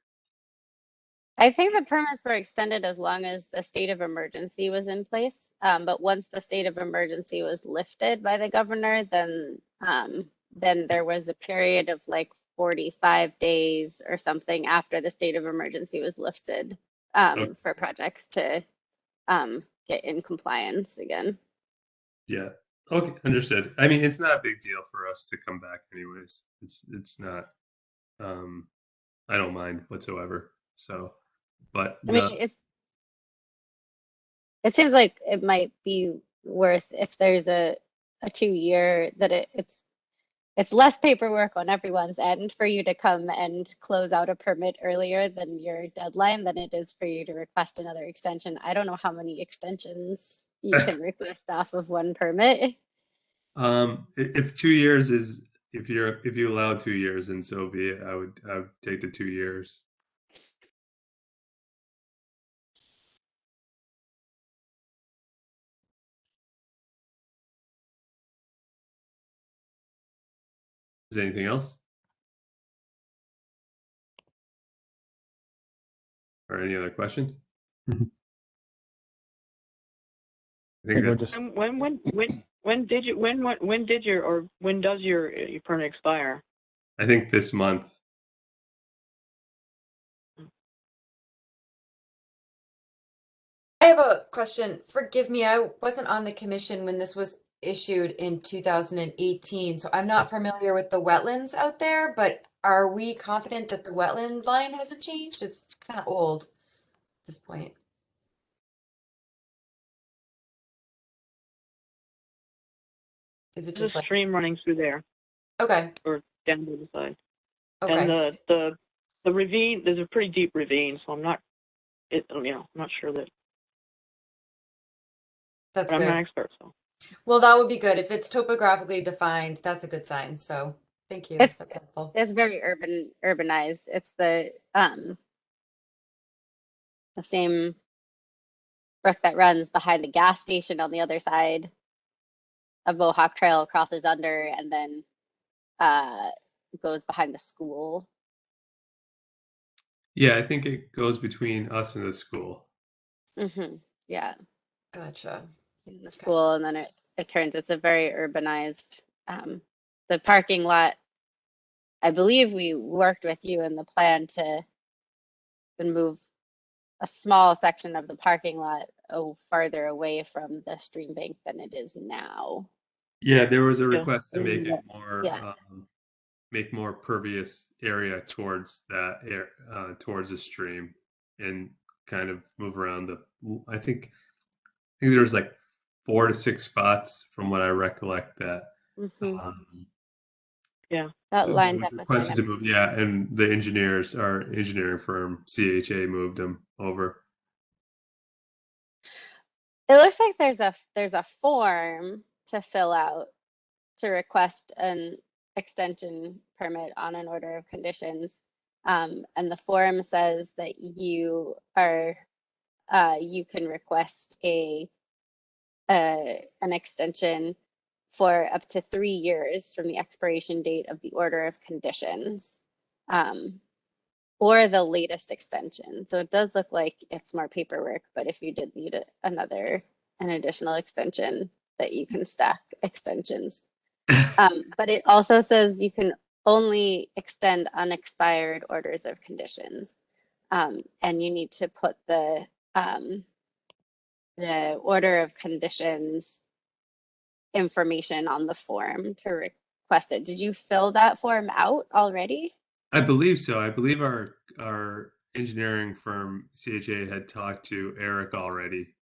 I think the permits were extended as long as the state of emergency was in place. But once the state of emergency was lifted by the governor, then there was a period of like 45 days or something after the state of emergency was lifted for projects to get in compliance again. Yeah. Okay, understood. I mean, it's not a big deal for us to come back anyways. It's not, I don't mind whatsoever. So, but I mean, it seems like it might be worth if there's a 2-year that it's less paperwork on everyone's end for you to come and close out a permit earlier than your deadline than it is for you to request another extension. I don't know how many extensions you can request off of one permit. If 2 years is, if you allow 2 years, then so be it. I would take the 2 years. Is there anything else? Or any other questions? I think we're that's, just, When does your permit expire? I think this month. I have a question. Forgive me, I wasn't on the commission when this was issued in 2018, so I'm not familiar with the wetlands out there, but are we confident that the wetland line hasn't changed? It's kind of old at this point. Is it There's just a like, stream running through there okay, or down the other side. okay, And the ravine, there's a pretty deep ravine, so I'm not sure that, that's but I'm not an good. expert, so. Well, that would be good. If it's topographically defined, that's a good sign. So thank you. It's That's helpful. it's very urbanized. It's the same brook that runs behind the gas station on the other side of Mohawk Trail, crosses under, and then goes behind the school. Yeah, I think it goes between us and the school. Yeah, Gotcha. in the school, and then it turns. It's a very urbanized. The parking lot. I believe we worked with you in the plan to move a small section of the parking lot farther away from the stream bank than it is now. Yeah, there was a Yeah. request to make it more, Yeah. make more pervious area towards that air, towards the stream, and kind of move around the. I think there was like 4 to 6 spots from what I recollect that. Yeah. That It lines was up with requested to our move. Yeah, and the engineers, our engineering firm CHA, moved them over. It looks like there's a form to fill out to request an extension permit on an order of conditions. And the form says that you can request an extension for up to 3 years from the expiration date of the order of conditions, or the latest extension. So it does look like it's more paperwork, but if you did need an additional extension, that you can stack extensions. But it also says you can only extend unexpired orders of conditions. And you need to put the order of conditions information on the form to request it. Did you fill that form out already? I believe so. I believe our engineering firm CHA had talked to Eric already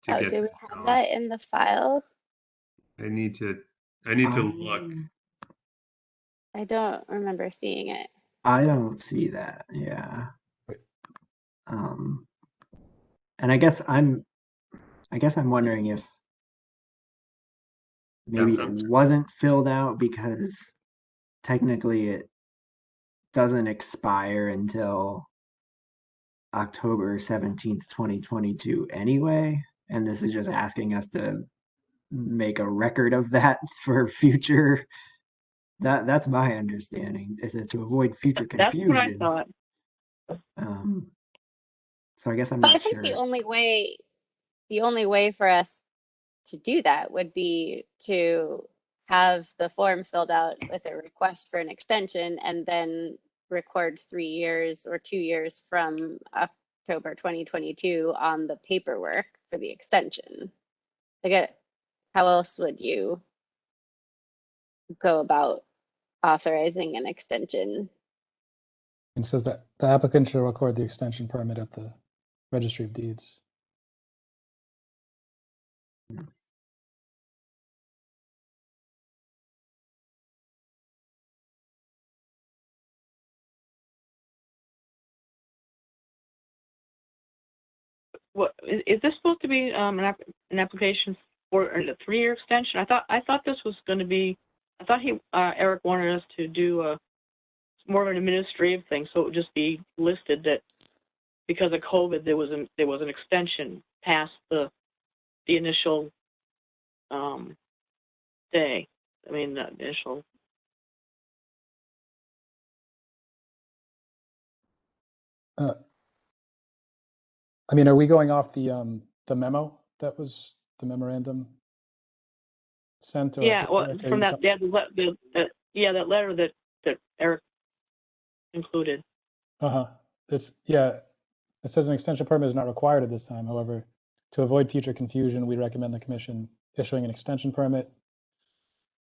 to Oh, get do we that have going. that in the files? I need to look. I don't remember seeing it. I don't see that. Yeah. Wait. And I guess I'm wondering if maybe it wasn't filled out because technically it doesn't expire until October 17th, 2022 anyway. And this is just asking us to make a record of that for future. That's my understanding, is it to avoid future That's what I confusion. thought. So I guess I'm But I not think sure. the only way for us to do that would be to have the form filled out with a request for an extension and then record 3 years or 2 years from October 2022 on the paperwork for the extension. How else would you go about authorizing an extension? it says that the applicant shall record the extension permit at the Registry of Deeds. What is this supposed to be? An application for a 3-year extension? I thought this was going to be. I thought Eric wanted us to do more of an administrative thing, so it would just be listed that because of COVID there was an extension past the initial day. I mean the initial. I mean, are we going off the memo that was the memorandum sent? Or Yeah, well, Eric, are from you that, that letter that Eric included. Yeah, it says an extension permit is not required at this time. However, to avoid future confusion, we recommend the commission issuing an extension permit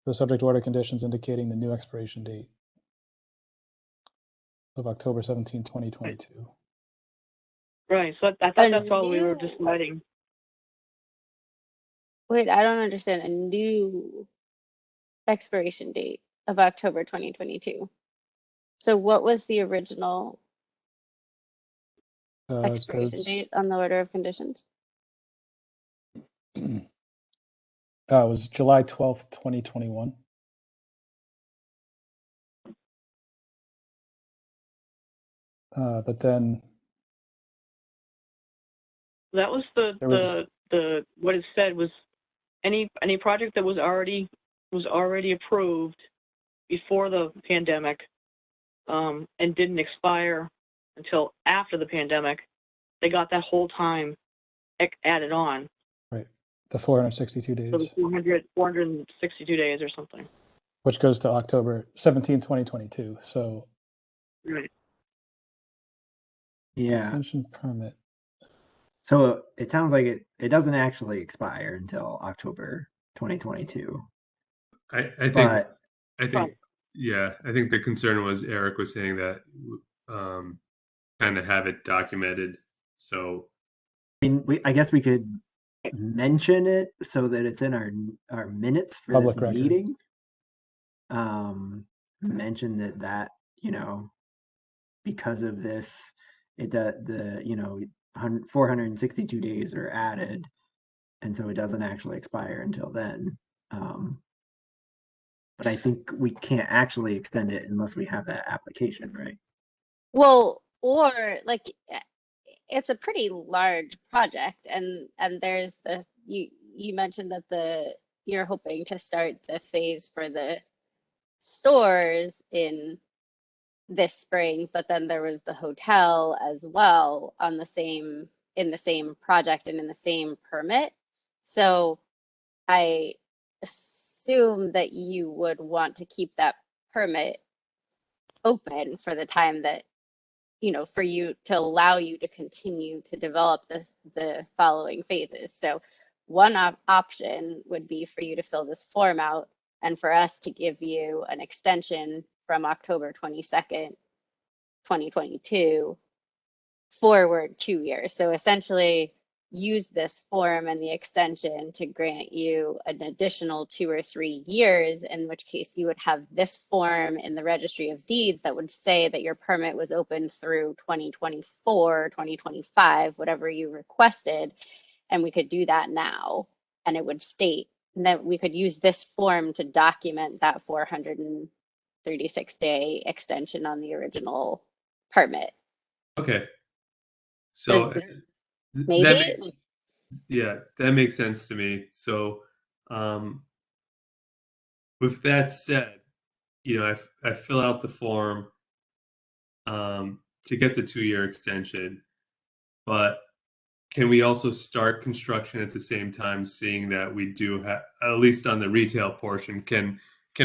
for the subject order conditions indicating the new expiration date of October 17, 2022. Right, so I thought that's all we were deciding. Wait, I don't understand. A new expiration date of October 2022. So what was the original expiration date on the order of conditions? It was July 12th, 2021. But then that was the what it said was any project that was already approved before the pandemic and didn't expire until after the pandemic, they got that whole time added on. Right, the 462 days. So the 462 days or something. Which goes to October 17, 2022. So right. Yeah. Extension permit. So it sounds like it doesn't actually expire until October 2022. I think the concern was Eric was saying that kind of have it documented. So I mean, I guess we could mention it so that it's in our minutes for Public this record. meeting. Mention that because of this, the 462 days are added, and so it doesn't actually expire until then. But I think we can't actually extend it unless we have that application, right? Well, or like it's a pretty large project, and there's you mentioned that you're hoping to start the phase for the stores in this spring, but then there was the hotel as well in the same project and in the same permit. So I assume that you would want to keep that permit open for the time that, for you to allow you to continue to develop the following phases. So one option would be for you to fill this form out and for us to give you an extension from October 22nd, 2022 forward 2 years. So essentially use this form and the extension to grant you an additional 2 or 3 years, in which case you would have this form in the Registry of Deeds that would say that your permit was open through 2024, 2025, whatever you requested. And we could do that now. And it would state that we could use this form to document that 436-day extension on the original permit. Okay. So maybe that makes sense to me. So with that said, I fill out the form to get the 2-year extension, but can we also start construction at the same time, seeing that we do have, at least on the retail portion, can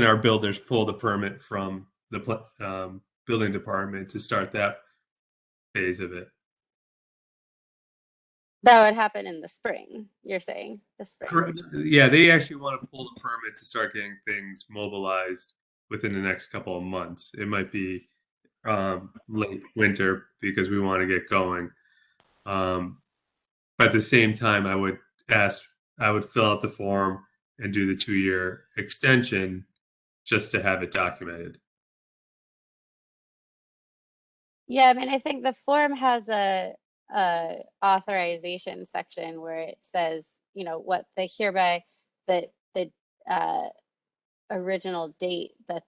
our builders pull the permit from the building department to start that phase of it? That would happen in the spring, you're saying, the spring. Correct. Yeah, they actually want to pull the permit to start getting things mobilized within the next couple of months. It might be late winter because we want to get going. But at the same time, I would fill out the form and do the 2-year extension just to have it documented. Yeah, I mean, I think the form has a authorization section where it says, what the original date that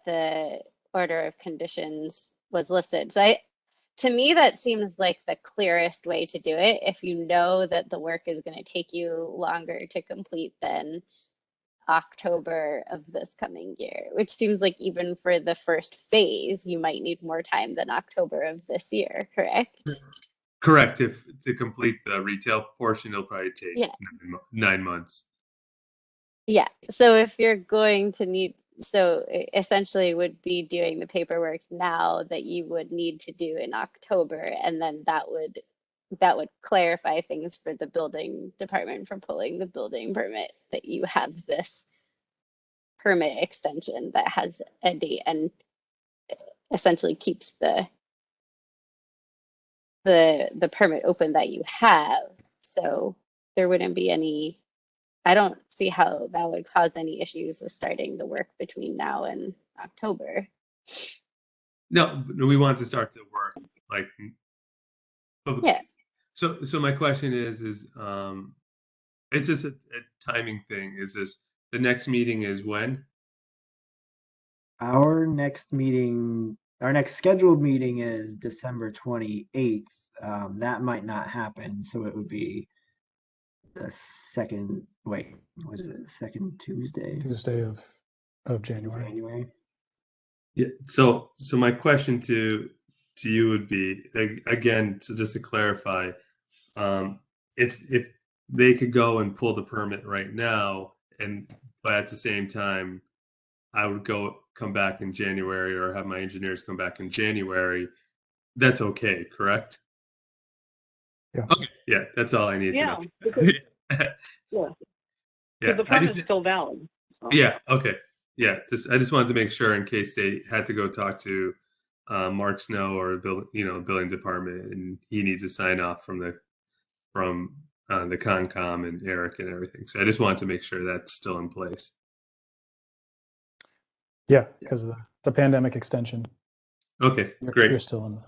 the order of conditions was listed. So to me, that seems like the clearest way to do it. If you know that the work is going to take you longer to complete than October of this coming year, which seems like even for the first phase, you might need more time than October of this year, correct? Correct. If to complete the retail portion, it'll probably take Yeah. 9 months. Yeah. So if you're going to need, so essentially would be doing the paperwork now that you would need to do in October, and then that would clarify things for the building department for pulling the building permit, that you have this permit extension that has a date and essentially keeps the permit open that you have. So there wouldn't be any, I don't see how that would cause any issues with starting the work between now and October. No, we want to start the work like. Yeah. So my question is it's just a timing thing. Is this the next meeting is when? Our next scheduled meeting is December 28th. That might not happen, so it would be the second, wait, what is it? Second Tuesday Tuesday of January. January. Yeah. So my question to you would be again, so just to clarify, if they could go and pull the permit right now, but at the same time, I would come back in January or have my engineers come back in January. That's okay, correct? Yeah. Okay. Yeah, that's all I need Yeah, to know. because, yeah, Yeah. because the permit is still valid. So. Yeah. Okay. Yeah. I just wanted to make sure in case they had to go talk to Mark Snow or building department, and he needs a sign off from the Concom and Eric and everything. So I just wanted to make sure that's still in place. Yeah, because of the pandemic extension. Okay. Great. You're still in the.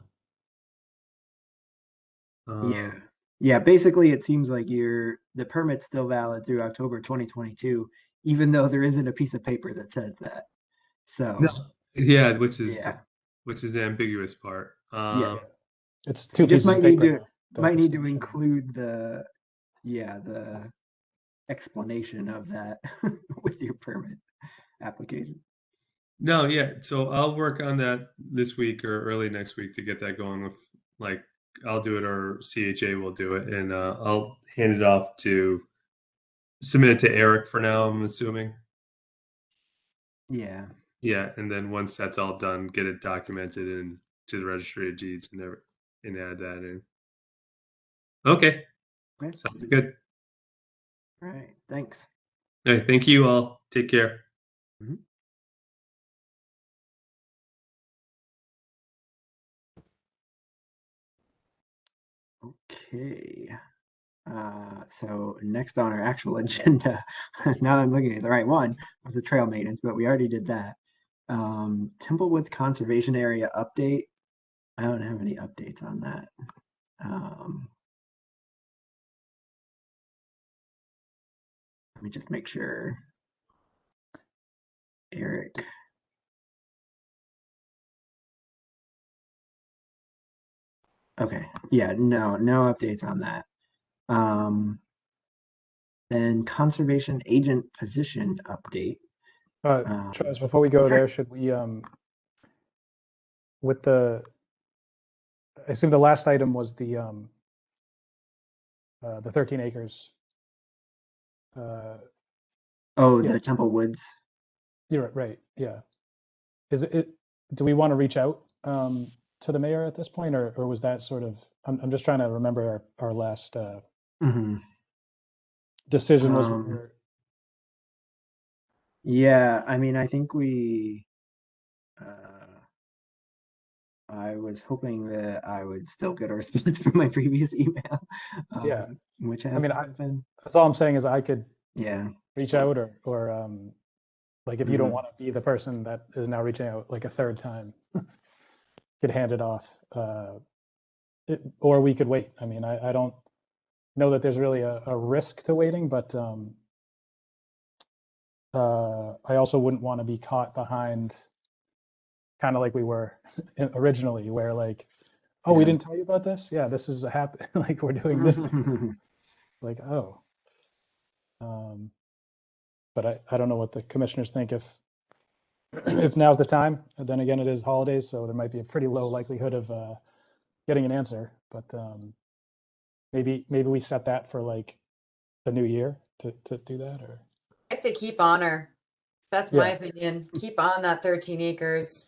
Yeah. Basically, it seems like the permit's still valid through October 2022, even though there isn't a piece of paper that says that. So yeah, which is the ambiguous part. It's two you just pieces of paper. might need to include the explanation of that with your permit application. No, yeah. So I'll work on that this week or early next week to get that going. With I'll do it or CHA will do it, and I'll hand it off to submit it to Eric for now. I'm assuming. Yeah. Yeah, and then once that's all done, get it documented into the registry of deeds and add that in. Okay. Sounds good. All right. Thanks. All right. Thank you all. Take care. Mm-hmm. Okay. So next on our actual agenda, now I'm looking at the right one, was the trail maintenance, but we already did that. Templewoods Conservation Area update. I don't have any updates on that. Let me just make sure. Eric. Okay. Yeah, no updates on that. Then conservation agent position update. Charles, before we go there, should we with the, I assume the last item was the 13 acres. The Yeah. Templewoods. You're right. Yeah. Is it? Do we want to reach out to the mayor at this point, or was that sort of? I'm just trying to remember our last decision was. Yeah, I mean, I think I was hoping that I would still get a response from my previous email. Which has happened. That's all I'm saying is I could reach out or like if you don't want to be the person that is now reaching out like a third time, could hand it off, or we could wait. I mean, I don't know that there's really a risk to waiting, but I also wouldn't want to be caught behind, kind of like we were originally, where like, oh, we didn't tell you about this. Yeah, this is like we're doing this thing. Like, oh. But I don't know what the commissioners think if now's the time. And then again, it is holidays, so there might be a pretty low likelihood of getting an answer. But maybe we set that for like the new year to do that, or I say keep on her. That's my yeah, opinion. Keep on that 13 acres.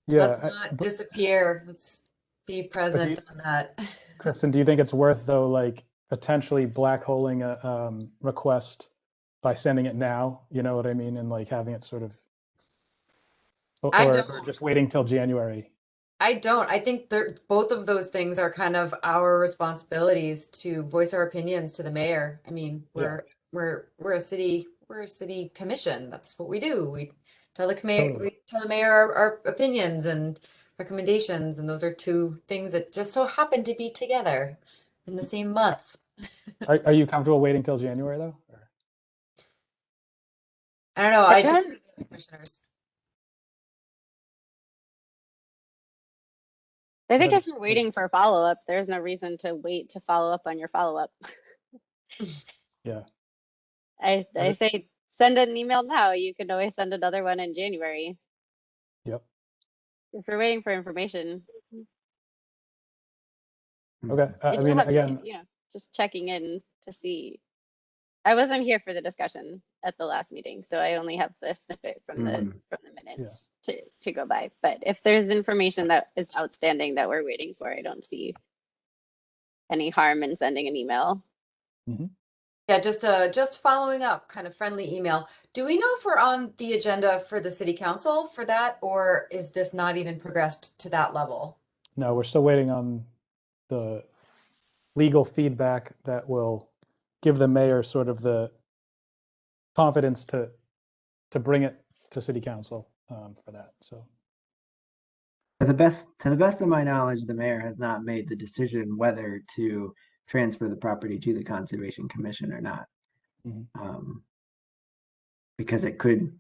Let's yeah. not disappear. Let's be But present on that. Kristen, do you think it's worth though, like potentially black holing a request by sending it now? You know what I mean, and like having it sort of, I or don't. just waiting till January. I don't. I think both of those things are kind of our responsibilities to voice our opinions to the mayor. I mean, Yeah, we're a city commission. That's what we do. We totally. tell the mayor our opinions and recommendations, and those are two things that just so happen to be together in the same month. Are you comfortable waiting till January though? Or? I don't know. I I defer don't, to the other commissioners. I Go think ahead. if you're waiting for follow-up, there's no reason to wait to follow up on your follow-up. Yeah. I say send an email now. You can always send another one in January. Yep. If you're waiting for information, Okay. you I don't mean, have to, again, just checking in to see. I wasn't here for the discussion at the last meeting, so I only have the snippet from the minutes to go by. But if there's information that is outstanding that we're waiting for, I don't see any harm in sending an email. mhm. Yeah, just following up, kind of friendly email. Do we know if we're on the agenda for the city council for that, or is this not even progressed to that level? No, we're still waiting on the legal feedback that will give the mayor sort of the confidence to bring it to city council for that. So To the best of my knowledge, the mayor has not made the decision whether to transfer the property to the Conservation Commission or not. Mhm. Because it could,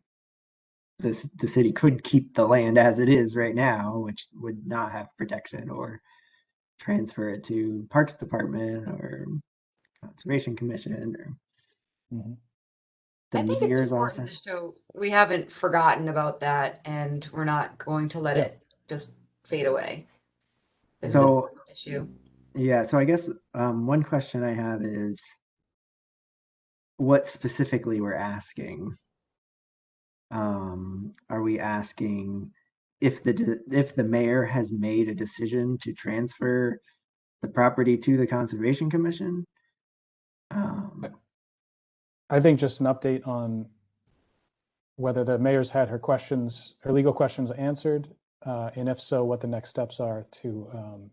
the city could keep the land as it is right now, which would not have protection, or transfer it to Parks Department or Conservation Commission or Mhm. the I think it's mayor's important to office. show we haven't forgotten about that and we're not going to let Yeah. it just fade away. It's an So important issue. yeah, so I guess one question I have is what specifically we're asking. Are we asking if the mayor has made a decision to transfer the property to the Conservation Commission? I think just an update on whether the mayor's had her legal questions answered, and if so, what the next steps are to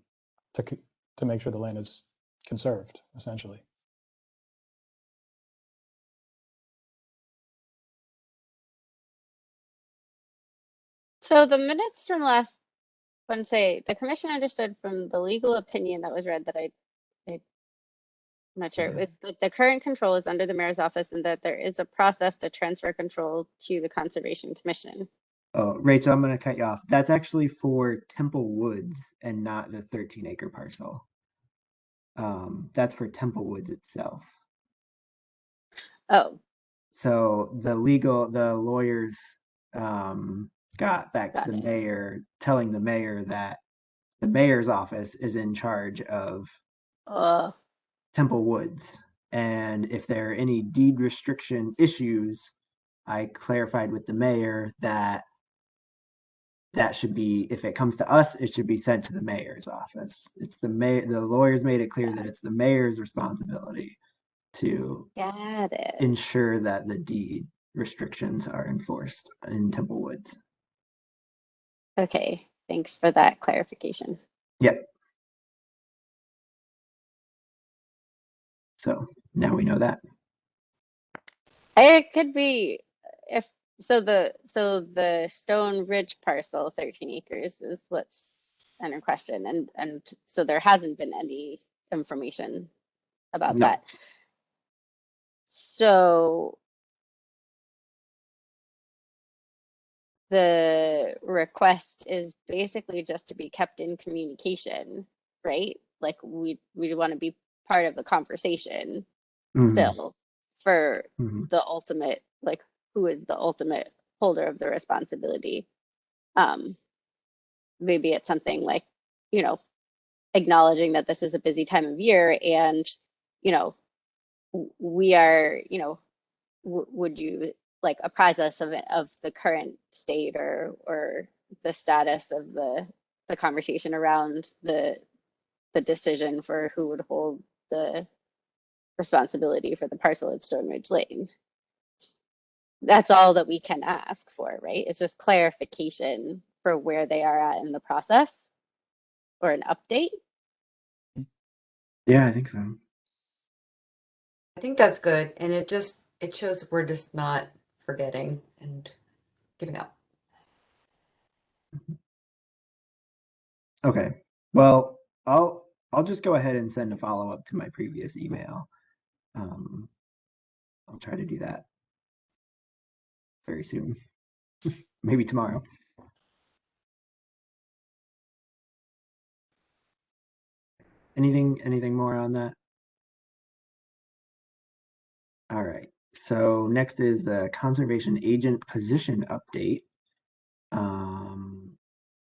make sure the land is conserved, essentially. So the minutes from last one say the commission understood from the legal opinion that was read that I'm not sure, with the current control is under the mayor's office and that there is a process to transfer control to the Conservation Commission. Oh, Rachel, I'm going to cut you off. That's actually for Temple Woods and not the 13-acre parcel. That's for Temple Woods itself. Oh, So the lawyers got back to got the it. mayor, telling the mayor that the mayor's office is in charge of Temple Woods. And if there are any deed restriction issues, I clarified with the mayor that should be, if it comes to us, it should be sent to the mayor's office. It's the mayor, the lawyers made it clear that it's the mayor's responsibility to Got it. ensure that the deed restrictions are enforced in Temple Woods. Okay, thanks for that clarification. Yep. So now we know that. It could be if the Stone Ridge parcel, 13 acres, is what's under question, and so there hasn't been any information about No. that. So the request is basically just to be kept in communication, right? Like we want to be part of the conversation still for the ultimate, like who is the ultimate holder of the responsibility. Maybe it's something like, acknowledging that this is a busy time of year, and, you know, we are, you know, would you like apprise us of it, of the current state or the status of the conversation around the decision for who would hold the responsibility for the parcel at Stone Ridge Lane? That's all that we can ask for, right? It's just clarification for where they are at in the process, or an update. Yeah, I think so. I think that's good, and it shows we're just not forgetting and giving up. Okay. Well, I'll just go ahead and send a follow-up to my previous email. I'll try to do that very soon. Maybe tomorrow. Anything more on that? All right. So next is the conservation agent position update.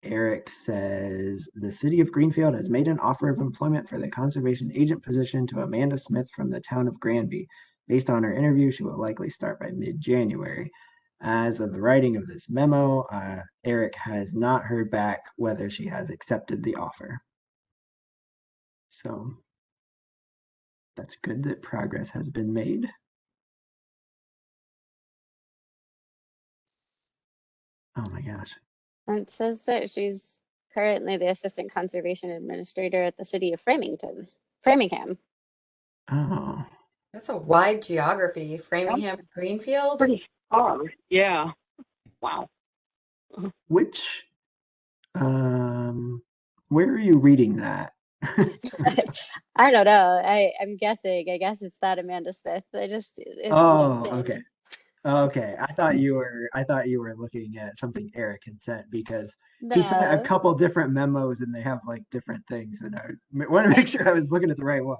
Eric says the city of Greenfield has made an offer of employment for the conservation agent position to Amanda Smith from the town of Granby. Based on her interview, she will likely start by mid-January. As of the writing of this memo, Eric has not heard back whether she has accepted the offer. So that's good that progress has been made. Oh my gosh. And it says that she's currently the assistant conservation administrator at the city of Framingham. Oh, That's a wide geography. Framingham, Greenfield. Pretty far. Yeah. Wow. which, where are you reading that? I don't know. I'm guessing. I guess it's that Amanda Smith. It's Oh, LinkedIn. okay. Okay. I thought you were looking at something Eric had sent, because he sent a No, couple different memos and they have like different things, and I want to make sure I was looking at the right one.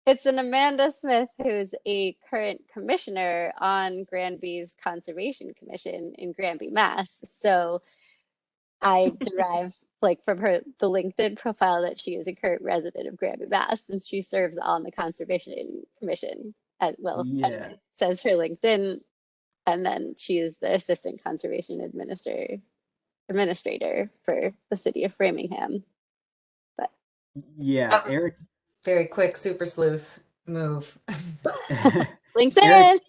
it's an Amanda Smith who's a current commissioner on Granby's Conservation Commission in Granby, Mass. So I derive like from the LinkedIn profile that she is a current resident of Granby, Mass, since she serves on the Conservation Commission. Well, Yeah. anyway, it says her LinkedIn, and then she is the assistant conservation administrator for the city of Framingham. But Yeah, That's a Eric. very quick super sleuth move. LinkedIn. Eric,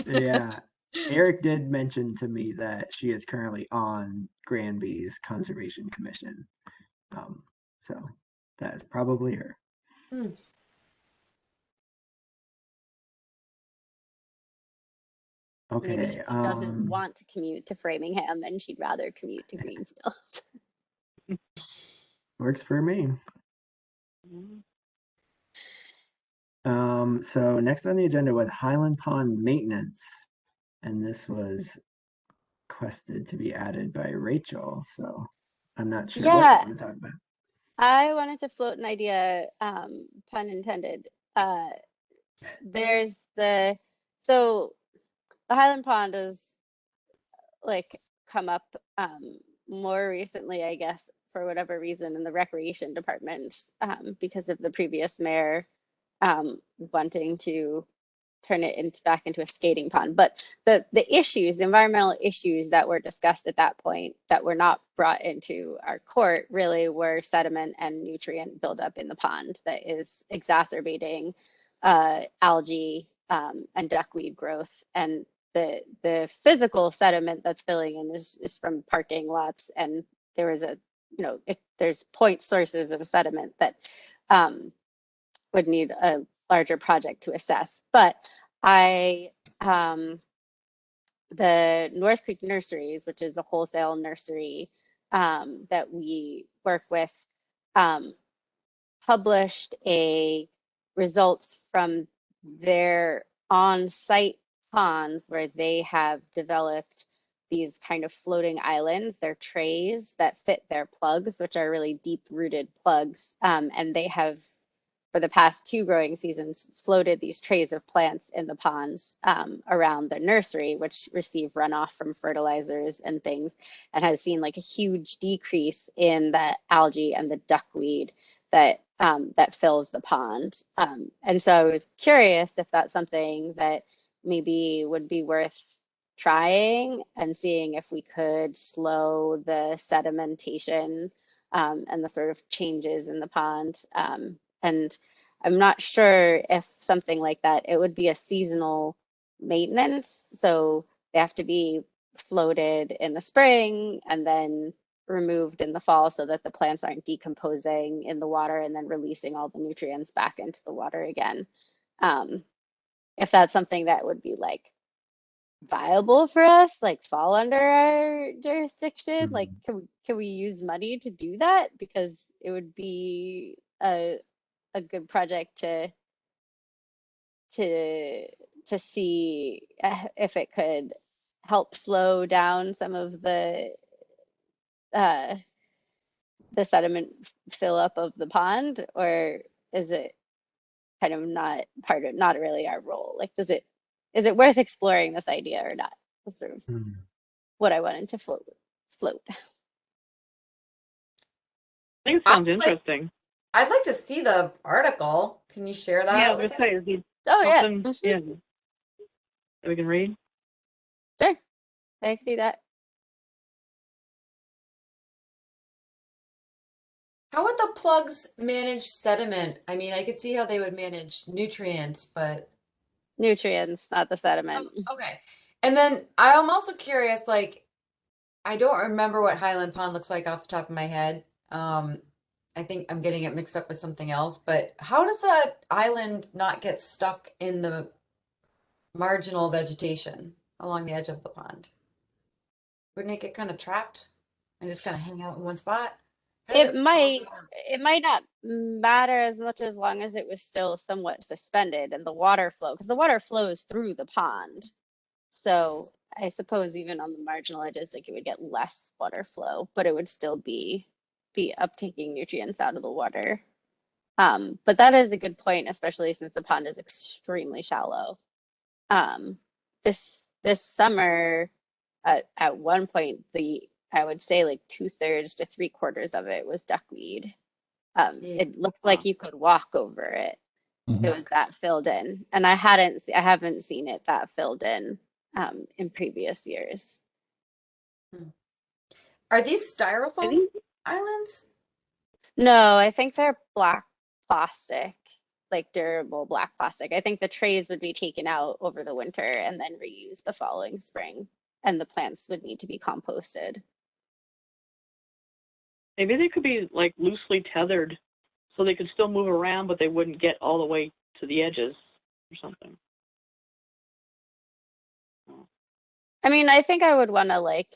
yeah, Eric did mention to me that she is currently on Granby's Conservation Commission. So that is probably her. Hmm. Maybe Okay. she doesn't want to commute to Framingham and she'd rather commute to Greenfield. Works for me. So next on the agenda was Highland Pond maintenance, and this was requested to be added by Rachel. So I'm not sure what you Yeah, want to talk about. I wanted to float an idea, pun intended. There's so the Highland Pond is like come up more recently, I guess, for whatever reason, in the recreation department, because of the previous mayor wanting to turn it back into a skating pond. But the environmental issues that were discussed at that point that were not brought into our court really were sediment and nutrient buildup in the pond that is exacerbating algae and duckweed growth. And the physical sediment that's filling in is from parking lots, and there is there's point sources of sediment that would need a larger project to assess. But I the North Creek Nurseries, which is a wholesale nursery that we work with, published a results from their on-site ponds where they have developed these kind of floating islands. They're trays that fit their plugs, which are really deep-rooted plugs, and they have, for the past 2 growing seasons, floated these trays of plants in the ponds around the nursery, which receive runoff from fertilizers and things, and has seen like a huge decrease in the algae and the duckweed that fills the pond. And so I was curious if that's something that maybe would be worth trying and seeing if we could slow the sedimentation and the sort of changes in the pond. And I'm not sure if something like that, it would be a seasonal maintenance. So they have to be floated in the spring and then removed in the fall so that the plants aren't decomposing in the water and then releasing all the nutrients back into the water again. If that's something that would be like viable for us, like fall under our jurisdiction, like can we use money to do that? Because it would be a good project to see if it could help slow down some of uh, the sediment fill up of the pond, or is it kind of not part of, not really our role? Like, is it worth exploring this idea or not? That's sort of what I wanted to float. I think it sounds interesting. I'd like to see the article. Can you share that? Yeah, I was gonna say, is he Oh yeah, something, yeah, that we can read? sure, I can do that. How would the plugs manage sediment? I mean, I could see how they would manage nutrients, but Nutrients, not the sediment. okay. And then I'm also curious, like, I don't remember what Highland Pond looks like off the top of my head. I think I'm getting it mixed up with something else, but how does that island not get stuck in the marginal vegetation along the edge of the pond? Wouldn't it get kind of trapped and just kind of hang out in one spot? How does It it balance might, it out? it might not matter as much as long as it was still somewhat suspended and the water flow, because the water flows through the pond. So I suppose even on the marginal edges, like it would get less water flow, but it would still be uptaking nutrients out of the water. But that is a good point, especially since the pond is extremely shallow. Um, this summer, at one point, I would say like 2/3 to 3/4 of it was duckweed. Yeah. It looked like you could walk over it. Mhm. It was that filled in, and I haven't seen it that filled in previous years. Are these I styrofoam think islands? No, I think they're black plastic, like durable black plastic. I think the trays would be taken out over the winter and then reused the following spring, and the plants would need to be composted. maybe they could be like loosely tethered so they could still move around, but they wouldn't get all the way to the edges or something. I mean, I think I would want to like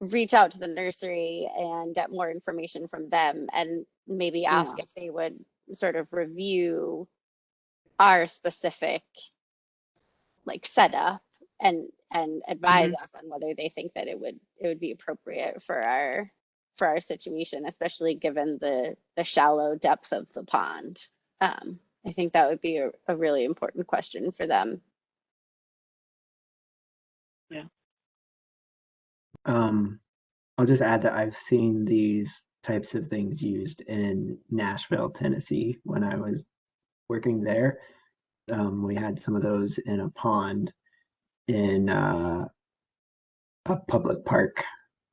reach out to the nursery and get more information from them and maybe ask Yeah. if they would sort of review our specific like setup and advise us on whether they think that it would be appropriate for our situation, especially given the shallow depth of the pond. I think that would be a really important question for them. Yeah. I'll just add that I've seen these types of things used in Nashville, Tennessee when I was working there. We had some of those in a pond in a public park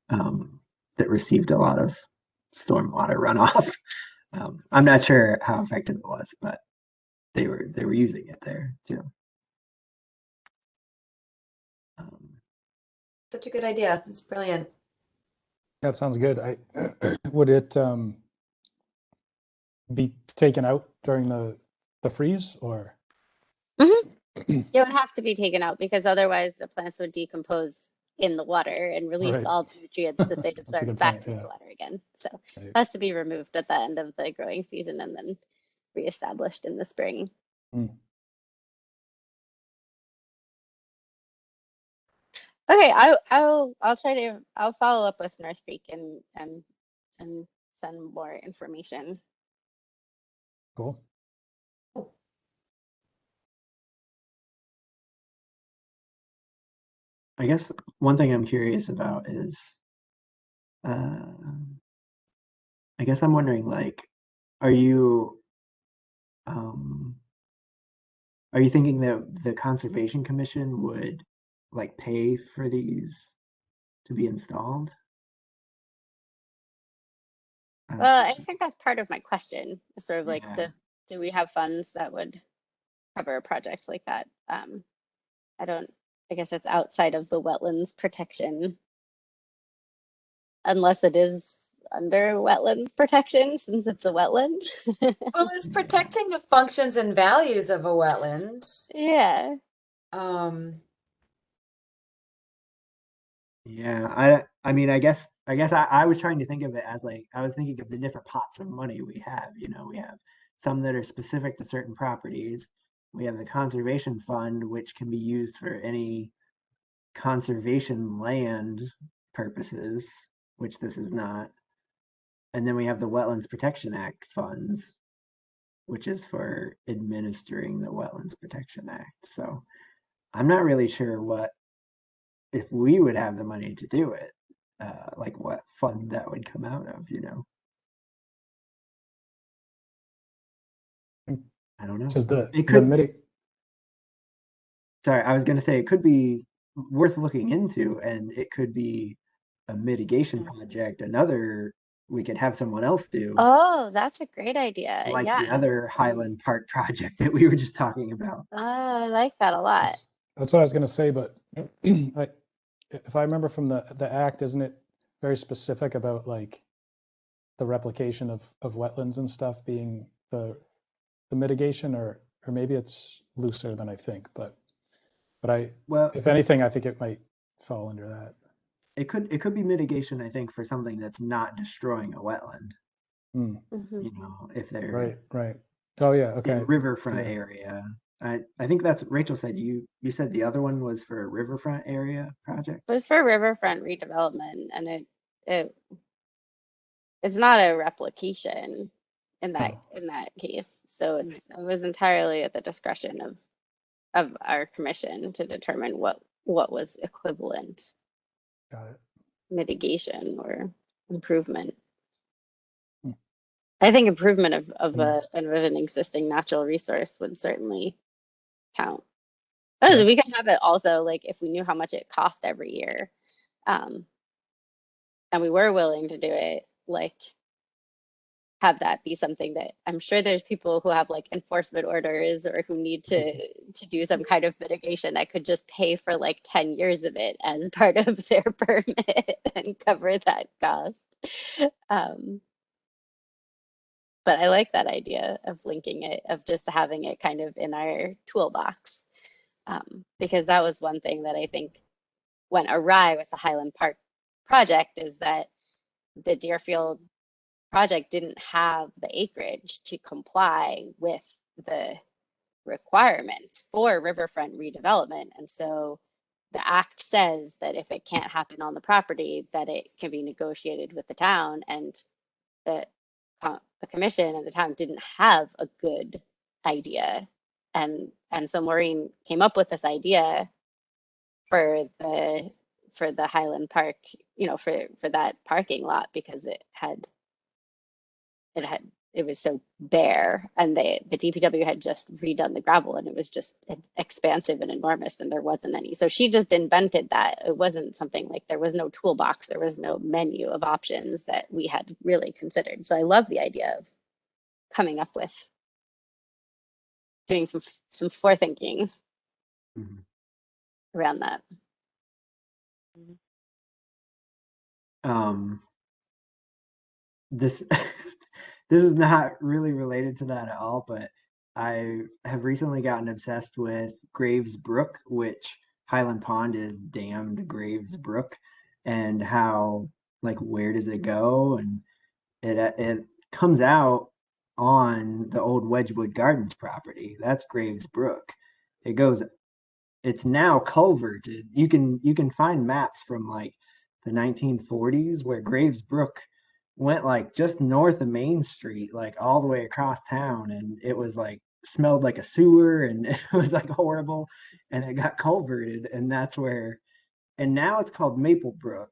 that received a lot of stormwater runoff. I'm not sure how effective it was, but they were using it there too. Such a good idea. It's brilliant. That sounds good. Would it be taken out during the freeze or? It would have to be taken out because otherwise the plants would decompose in the water and release Right. all the nutrients that they'd That's a absorb good back point, into yeah. the water again. So Right. it has to be removed at the end of the growing season and then reestablished in the spring. Okay, I'll follow up with North Creek and send more information. Cool. I guess one thing I'm curious about is, I guess I'm wondering, like, Are you thinking that the Conservation Commission would like pay for these to be installed? Well, I think that's part of my question, sort of like Yeah. do we have funds that would cover a project like that? I guess it's outside of the wetlands protection, unless it is under wetlands protection since it's a wetland. Well, it's protecting the functions and values of a wetland. Yeah. Yeah, I mean, I was trying to think of it as like I was thinking of the different pots of money we have. You know, we have some that are specific to certain properties. We have the conservation fund, which can be used for any conservation land purposes, which this is not. And then we have the Wetlands Protection Act funds, which is for administering the Wetlands Protection Act. So I'm not really sure what if we would have the money to do it, like what fund that would come out of, you know? I don't know. Because It could, sorry, I was going to say it could be worth looking into, and it could be a mitigation project. We could have someone else do, Oh, that's a great idea. like the Yeah. other Highland Park project that we were just talking about. Oh, I like that a lot. that's what I was going to say, but if I remember from the act, isn't it very specific about like the replication of wetlands and stuff being the mitigation, or maybe it's looser than I think, but Well, if anything, I think it might fall under that. it could be mitigation, I think, for something that's not destroying a wetland. Hmm. Mhm. You know, if they're Right. Oh yeah, okay. in Riverfront Yeah. area. I think that's Rachel said you said the other one was for a Riverfront area project. It was for Riverfront redevelopment, and it's not a replication in that case. So it was entirely at the discretion of our commission to determine what was equivalent Got it. mitigation or improvement. Hmm. I think improvement of an existing natural resource would certainly count. Oh, so we could have it also like if we knew how much it cost every year, and we were willing to do it, like have that be something that I'm sure there's people who have like enforcement orders or who need to do some kind of mitigation that could just pay for like 10 years of it as part of their permit and cover that cost. But I like that idea of linking it, of just having it kind of in our toolbox. Because that was one thing that I think went awry with the Highland Park project, is that the Deerfield project didn't have the acreage to comply with the requirements for riverfront redevelopment. And so the act says that if it can't happen on the property, that it can be negotiated with the town, and the commission and the town didn't have a good idea. And so Maureen came up with this idea for the Highland Park, you know, for that parking lot, because it was so bare, and the DPW had just redone the gravel, and it was just expansive and enormous, and there wasn't any. So she just invented that. It wasn't something like, there was no toolbox, there was no menu of options that we had really considered. So I love the idea of coming up with doing some forethinking around that. This this is not really related to that at all, but I have recently gotten obsessed with Graves Brook, which Highland Pond is dammed Graves Brook, and how like where does it go? And it comes out on the old Wedgwood Gardens property. That's Graves Brook. It goes. It's now culverted. You can find maps from like the 1940s where Graves Brook went like just north of Main Street, like all the way across town, and it was like smelled like a sewer, and it was like horrible, and it got culverted, and that's where, and now it's called Maple Brook,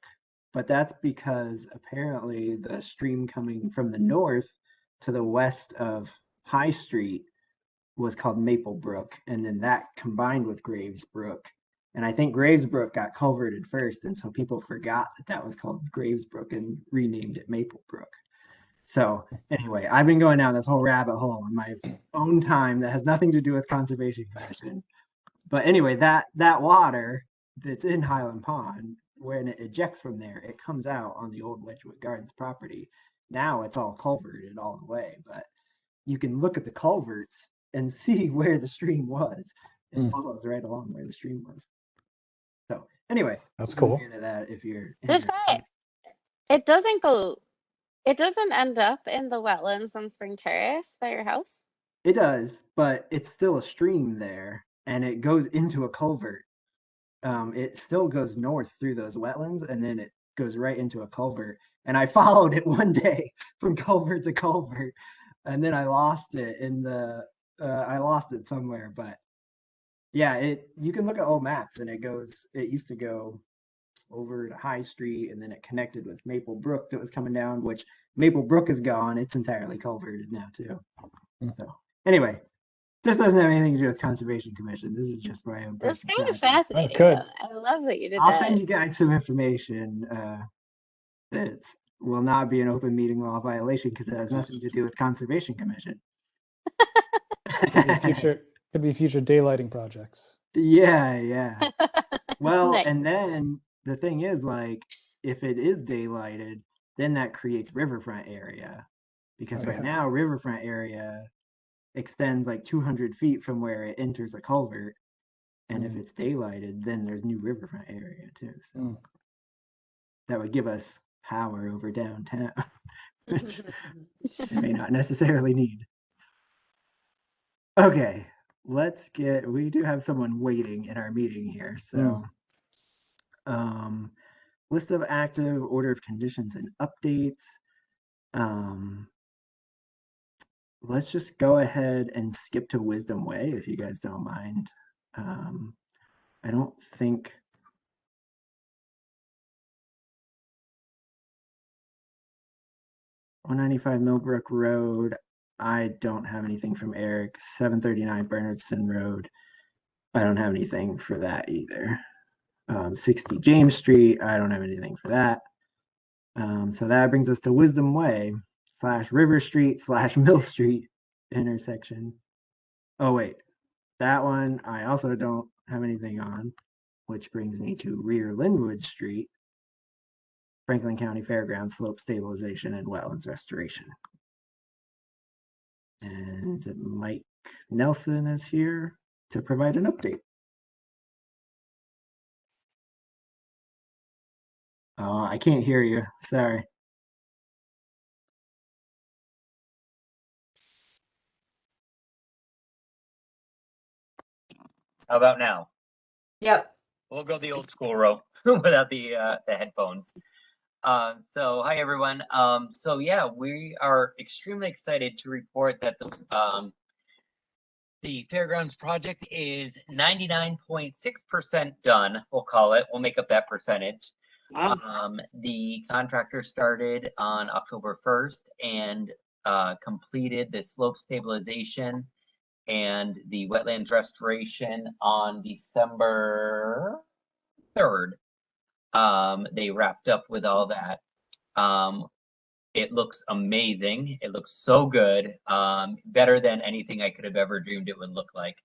but that's because apparently the stream coming from the north to the west of High Street was called Maple Brook, and then that combined with Graves Brook. And I think Graves Brook got culverted first, and so people forgot that that was called Graves Brook and renamed it Maple Brook. So anyway, I've been going down this whole rabbit hole in my own time that has nothing to do with Conservation Commission. But anyway, that water that's in Highland Pond, when it ejects from there, it comes out on the old Wedgwood Gardens property. Now it's all culverted all the way, but you can look at the culverts and see where the stream was. It follows right along where the stream was. So anyway, That's cool. Into that if you're Does that, it doesn't end up in the wetlands on Spring Terrace by your house? It does, but it's still a stream there, and it goes into a culvert. It still goes north through those wetlands, and then it goes right into a culvert. And I followed it one day from culvert to culvert, and then I lost it in the. I lost it somewhere, but yeah, you can look at old maps, and it used to go over to High Street, and then it connected with Maple Brook that was coming down, which Maple Brook is gone. It's entirely culverted now too. So anyway, this doesn't have anything to do with Conservation Commission. This is just my own. That's personal kind of passion. fascinating. good. Though. I love that you did I'll that. send you guys some information that will not be an open meeting law violation because it has nothing to do with Conservation Commission. Could be future daylighting projects. Yeah. Well, Nice. and then the thing is, like, if it is daylighted, then that creates riverfront area. Because right now, riverfront area extends like 200 feet from where it enters a culvert. And if it's daylighted, then there's new riverfront area too. So that would give us power over downtown, which we may not necessarily need. Okay, we do have someone waiting in our meeting here. So list of active order of conditions and updates. Let's just go ahead and skip to Wisdom Way if you guys don't mind. I don't think 195 Millbrook Road. I don't have anything from Eric. 739 Bernardson Road. I don't have anything for that either. 60 James Street. I don't have anything for that. So that brings us to Wisdom Way / River Street / Mill Street intersection. Oh wait, that one I also don't have anything on, which brings me to Rear Linwood Street, Franklin County Fairgrounds slope stabilization and wetlands restoration. And Mike Nelson is here to provide an update. Oh, I can't hear you. Sorry. How about now? Yep. We'll go the old school route without the headphones. So hi everyone. So yeah, we are extremely excited to report that the Fairgrounds project is 99.6% done. We'll call it. We'll make up that percentage. Wow. The contractor started on October 1st and completed the slope stabilization and the wetlands restoration on December 3rd. They wrapped up with all that. It looks amazing. It looks so good. Better than anything I could have ever dreamed it would look like.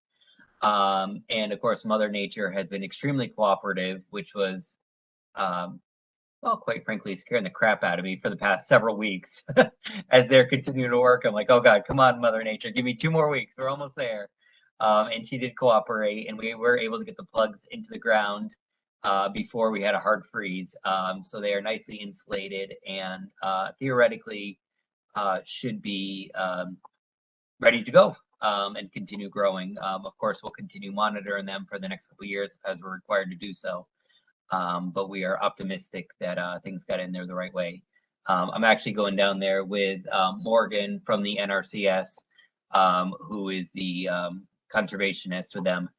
And of course, Mother Nature has been extremely cooperative, which was, well, quite frankly, scaring the crap out of me for the past several weeks. As they're continuing to work, I'm like, oh God, come on, Mother Nature, give me 2 more weeks. We're almost there. And she did cooperate, and we were able to get the plugs into the ground before we had a hard freeze. So they are nicely insulated and theoretically should be ready to go and continue growing. Of course, we'll continue monitoring them for the next couple of years as we're required to do so. But we are optimistic that things got in there the right way. I'm actually going down there with Morgan from the NRCS, who is the conservationist with them,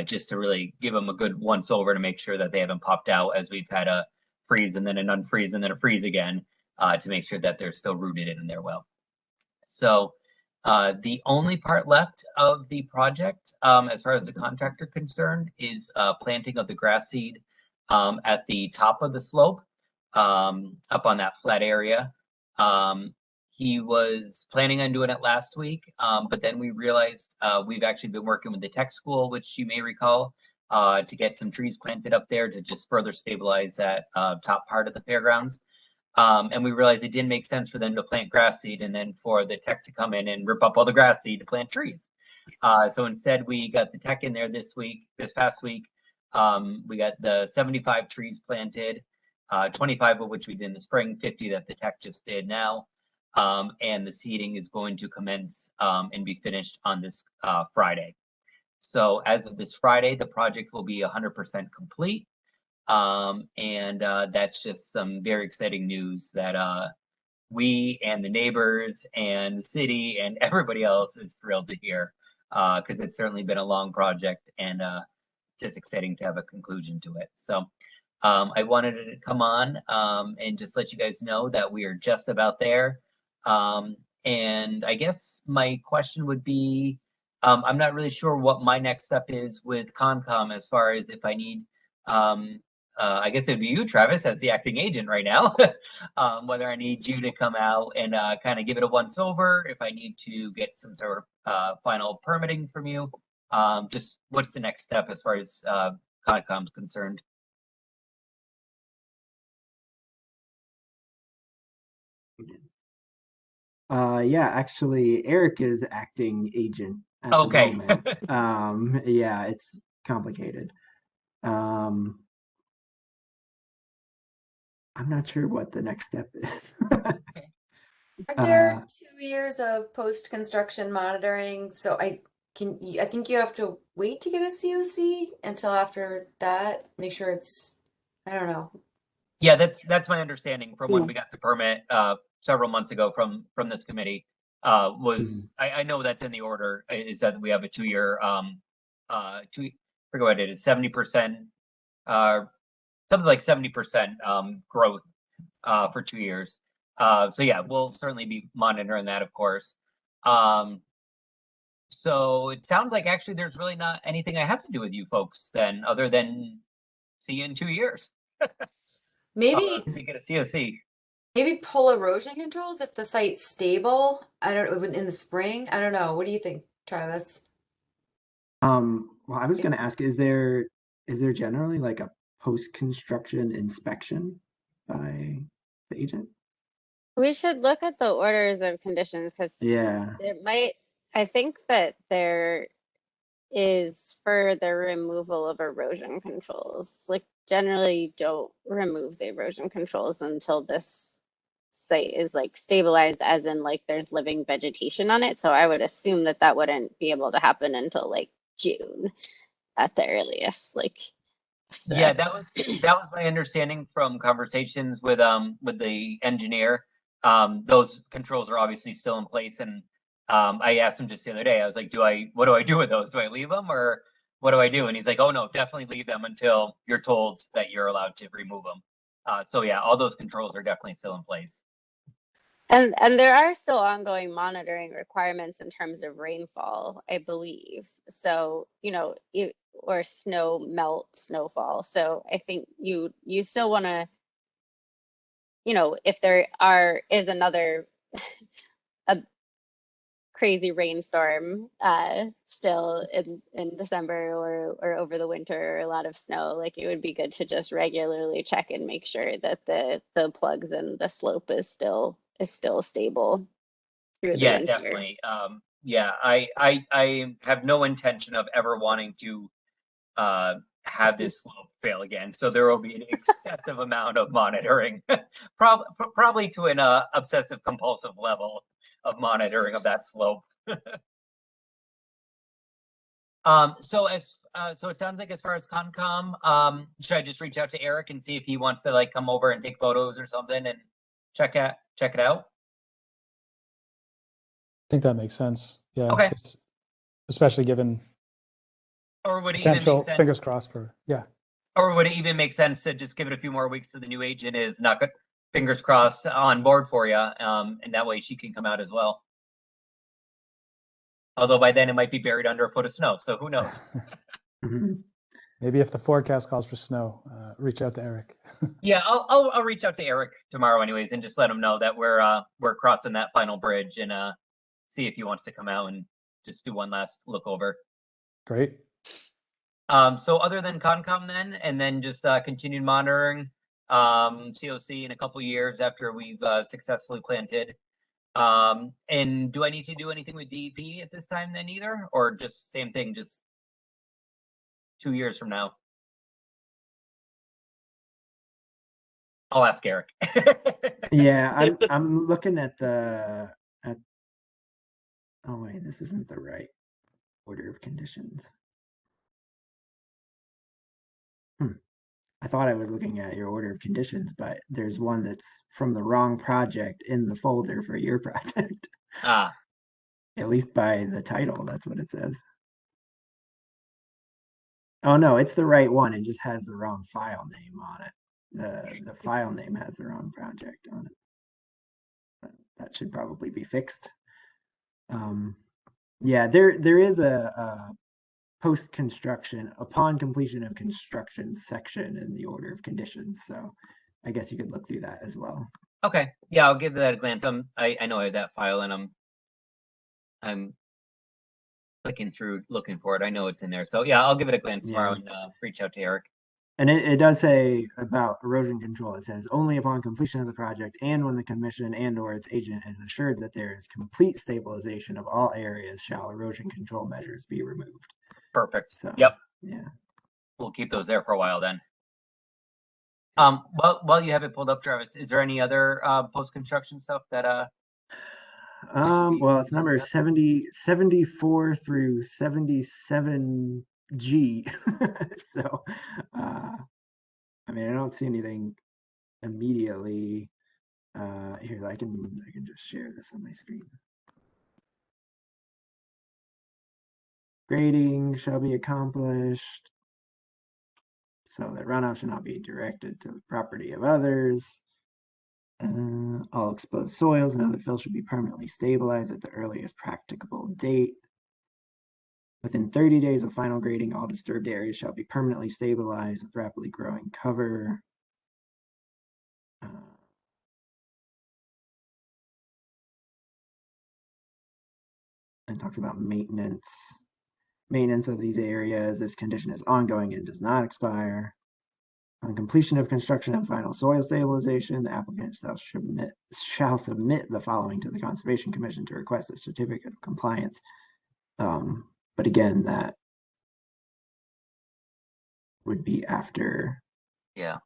just to really give them a good once over to make sure that they haven't popped out as we've had a freeze and then an unfreeze and then a freeze again, to make sure that they're still rooted in there well. So the only part left of the project, as far as the contractor concerned, is planting of the grass seed at the top of the slope, up on that flat area. He was planning on doing it last week, but then we realized we've actually been working with the tech school, which you may recall, to get some trees planted up there to just further stabilize that top part of the fairgrounds. And we realized it didn't make sense for them to plant grass seed and then for the tech to come in and rip up all the grass seed to plant trees. So instead, we got the tech in there this past week. We got the 75 trees planted, 25 of which we did in the spring, 50 that the tech just did now. And the seeding is going to commence and be finished on this Friday. So as of this Friday, the project will be 100% complete. And that's just some very exciting news that we and the neighbors and the city and everybody else is thrilled to hear, because it's certainly been a long project and just exciting to have a conclusion to it. So I wanted to come on and just let you guys know that we are just about there. And I guess my question would be, I'm not really sure what my next step is with Concom as far as if I need, I guess it'd be you, Travis, as the acting agent right now, whether I need you to come out and kind of give it a once over, if I need to get some sort of final permitting from you. Just what's the next step as far as Concom's concerned? Yeah, actually, Eric is acting agent at the Okay. moment. Yeah, it's complicated. I'm not sure what the next step is. Are there 2 years of post-construction monitoring? So I think you have to wait to get a COC until after that. Make sure it's, I don't know. Yeah, that's my understanding from when we got the permit several months ago from this committee. Was I know that's in the order, is that we have a 2-year forget what it is, 70% something like 70% growth for 2 years. So yeah, we'll certainly be monitoring that, of course. So it sounds like actually there's really not anything I have to do with you folks then, other than see you in 2 years. Maybe to get a COC. maybe pull erosion controls if the site's stable. I don't know, in the spring. I don't know. What do you think, Travis? Well, I was going to ask, is there generally like a post-construction inspection by the agent? We should look at the orders of conditions because Yeah. I think that there is for the removal of erosion controls. Like generally you don't remove the erosion controls until this site is like stabilized, as in like there's living vegetation on it. So I would assume that that wouldn't be able to happen until like June at the earliest. Like so. Yeah, that was my understanding from conversations with the engineer. Those controls are obviously still in place, and I asked him just the other day. I was like, what do I do with those? Do I leave them or what do I do? And he's like, oh no, definitely leave them until you're told that you're allowed to remove them. So yeah, all those controls are definitely still in place. And there are still ongoing monitoring requirements in terms of rainfall, I believe. So, or snowfall. So I think you still want to, if there is another a crazy rainstorm still in December or over the winter, or a lot of snow, like it would be good to just regularly check and make sure that the plugs and the slope is still stable through the winter. Definitely. Yeah, I have no intention of ever wanting to have this slope fail again. So there will be an excessive amount of monitoring, probably to an obsessive compulsive level of monitoring of that slope. So it sounds like as far as Concom, should I just reach out to Eric and see if he wants to like come over and take photos or something and check it out? I think that makes sense. Yeah. Okay. Especially given or would it potential, even make sense, fingers crossed for, yeah. Or would it even make sense to just give it a few more weeks so the new agent is not good, fingers crossed, on board for you, and that way she can come out as well? Although by then it might be buried under a foot of snow, so who knows? Mhm. Maybe if the forecast calls for snow, reach out to Eric. Yeah, I'll reach out to Eric tomorrow anyways, and just let him know that we're crossing that final bridge, and see if he wants to come out and just do one last look over. Great. So other than Concom then, and then just continued monitoring COC in a couple years after we've successfully planted. And do I need to do anything with DEP at this time then either, or just same thing, just 2 years from now? I'll ask Eric. Yeah, I'm looking at oh wait, this isn't the right order of conditions. I thought I was looking at your order of conditions, but there's one that's from the wrong project in the folder for your project. Ah, At least by the title, that's what it says. Oh no, it's the right one. It just has the wrong file name on it. The file name has the wrong project on it. But that should probably be fixed. Yeah, there is a post-construction, upon completion of construction section in the order of conditions. So I guess you could look through that as well. okay. Yeah, I'll give that a glance. I know I have that file, and I'm clicking through looking for it. I know it's in there. So yeah, I'll give it a glance tomorrow and reach out to Eric. And it does say about erosion control. It says only upon completion of the project and when the commission and or its agent is assured that there is complete stabilization of all areas shall erosion control measures be removed. Perfect. So yep. Yeah. We'll keep those there for a while then. While you have it pulled up, Travis, is there any other post-construction stuff that well, it's number 74 through 77G. So I mean, I don't see anything immediately. Here, I can just share this on my screen. Grading shall be accomplished so that runoff should not be directed to the property of others. All exposed soils and other fill should be permanently stabilized at the earliest practicable date. Within 30 days of final grading, all disturbed areas shall be permanently stabilized with rapidly growing cover. And talks about maintenance. Maintenance of these areas. This condition is ongoing and does not expire. On completion of construction and final soil stabilization, the applicant shall submit the following to the Conservation Commission to request a certificate of compliance. But again, that would be after. Yeah.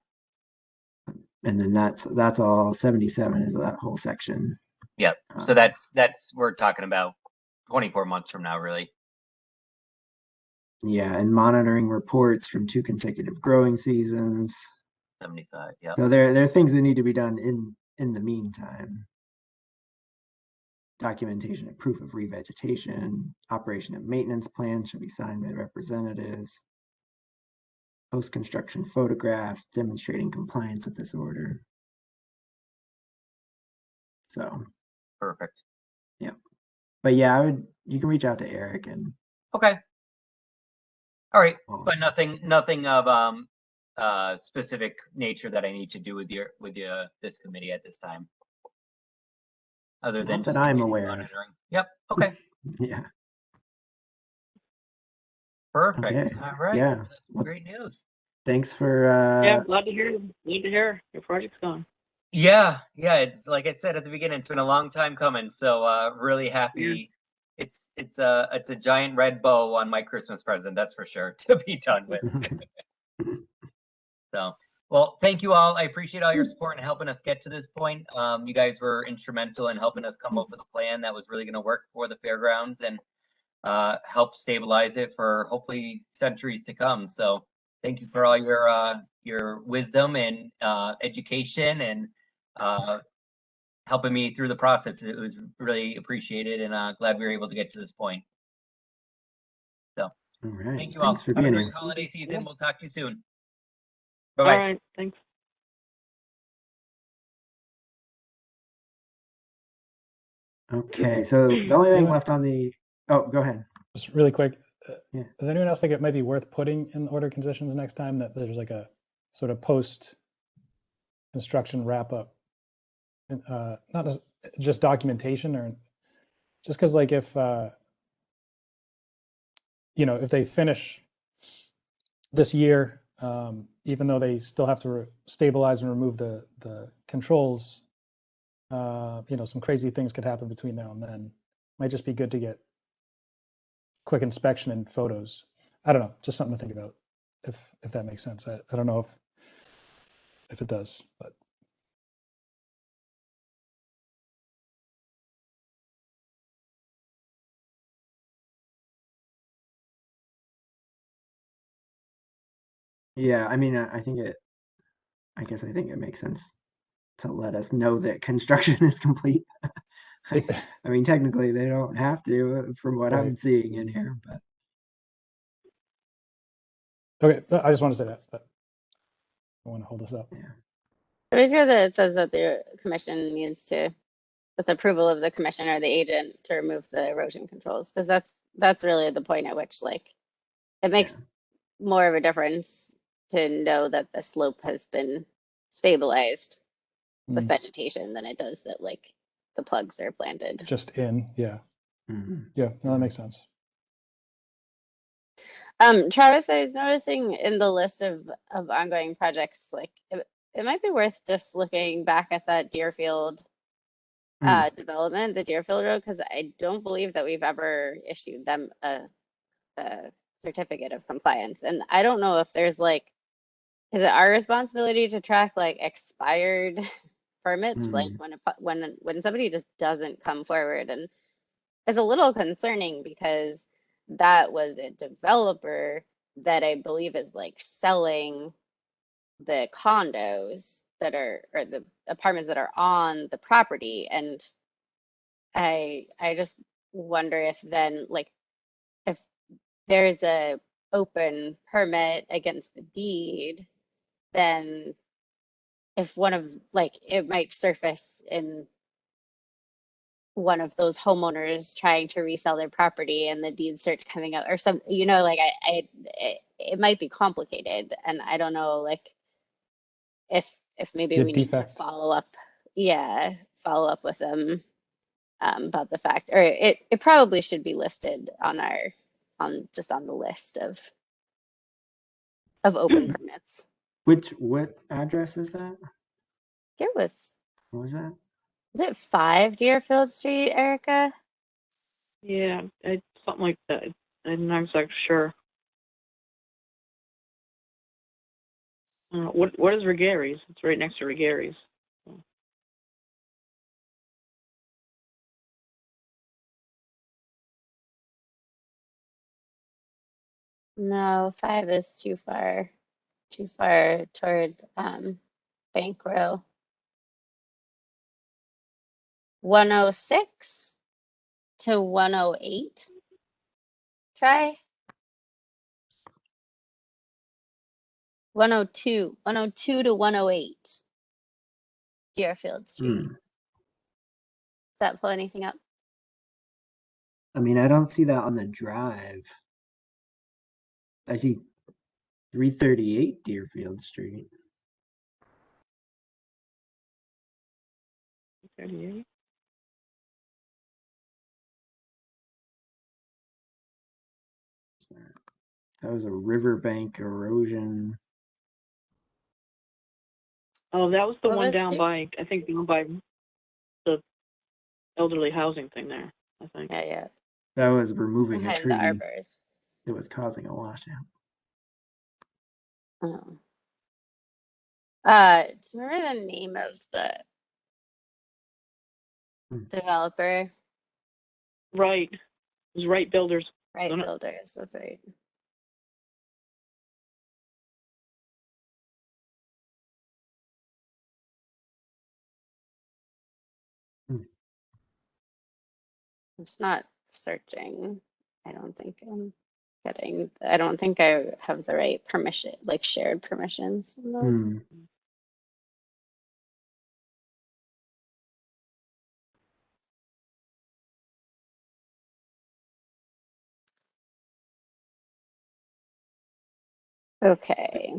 And then that's all 77 is that whole section. Yep. So that's we're talking about 24 months from now, really. Yeah, and monitoring reports from 2 consecutive growing seasons. 75. Yeah. So there are things that need to be done in the meantime. Documentation and proof of revegetation, operation and maintenance plan should be signed by representatives. Post-construction photographs demonstrating compliance with this order. So perfect. Yeah. But yeah, you can reach out to Eric and okay. All right. But nothing of specific nature that I need to do with this committee at this time. Other than that I'm aware of. Yep. Okay. Yeah. Perfect. Okay. All right. Yeah. Well, great news. Thanks for yeah, glad to hear your project's gone. Yeah, it's like I said at the beginning, it's been a long time coming, so really happy. Yeah. It's a giant red bow on my Christmas present, that's for sure, to be done with. So, well, thank you all. I appreciate all your support and helping us get to this point. You guys were instrumental in helping us come up with a plan that was really going to work for the fairgrounds and help stabilize it for hopefully centuries to come. So thank you for all your wisdom and education and helping me through the process. It was really appreciated, and glad we were able to get to this point. So, all right. Thank you all. For being Have a great here. holiday season. We'll talk to you soon. Bye-bye. All right. Thanks. Okay, so the only thing left on the Oh, go ahead. Just really quick. Yeah. Does anyone else think it might be worth putting in order conditions next time that there's like a sort of post construction wrap up, not just documentation, or just because like if if they finish this year, even though they still have to stabilize and remove the controls, some crazy things could happen between now and then. Might just be good to get quick inspection and photos. I don't know, just something to think about, if that makes sense. I don't know if it does, but Yeah, I mean, I think I guess I think it makes sense to let us know that construction is complete. I mean, technically they don't have to, from what I'm Right. seeing in here, but okay. I just want to say that, but I want to hold this up. yeah. It's good that it says that the commission needs to, with approval of the commission or the agent, to remove the erosion controls, because that's really the point at which, like, it makes more of a difference to know that the slope has been stabilized with vegetation than it does that, like, the plugs are planted. Just yeah. Mhm. Yeah, no, that makes sense. Travis, I was noticing in the list of ongoing projects, like, it might be worth just looking back at that Deerfield development, the Deerfield Road, because I don't believe that we've ever issued them a certificate of compliance. And I don't know if there's like, is it our responsibility to track like expired permits, like when somebody just doesn't come forward? And it's a little concerning because that was a developer that I believe is like selling the condos that are, or the apartments that are on the property. And I just wonder if then, like, if there's a open permit against the deed, then if one of, like, it might surface in one of those homeowners trying to resell their property and the deed search coming up or some, like, it might be complicated. And I don't know, like, if maybe The we need to defect. follow up with them about the fact, or it probably should be listed on the list of open permits. What address is that? It was What was that? it 5 Deerfield Street, Erica? Yeah, something like that. I'm not exactly sure. What is Rigari's? It's right next to Rigari's. No, 5 is too far toward Bank Row. 106 to 108. Try 102 to 108 Deerfield Street. Does that pull anything up? I mean, I don't see that on the drive. I see 338 Deerfield Street. 38. That was a riverbank erosion. Oh, that was the What one was down by, I think, down by the elderly housing thing there, I think. Yeah. That was removing a Behind tree the arbors. that was causing a washout. Oh. Do you remember the name of the developer? Right. It was Right Builders. Right Wasn't it? Builders, that's right. It's not searching. I don't think I don't think I have the right permission, like shared permissions on those. Okay.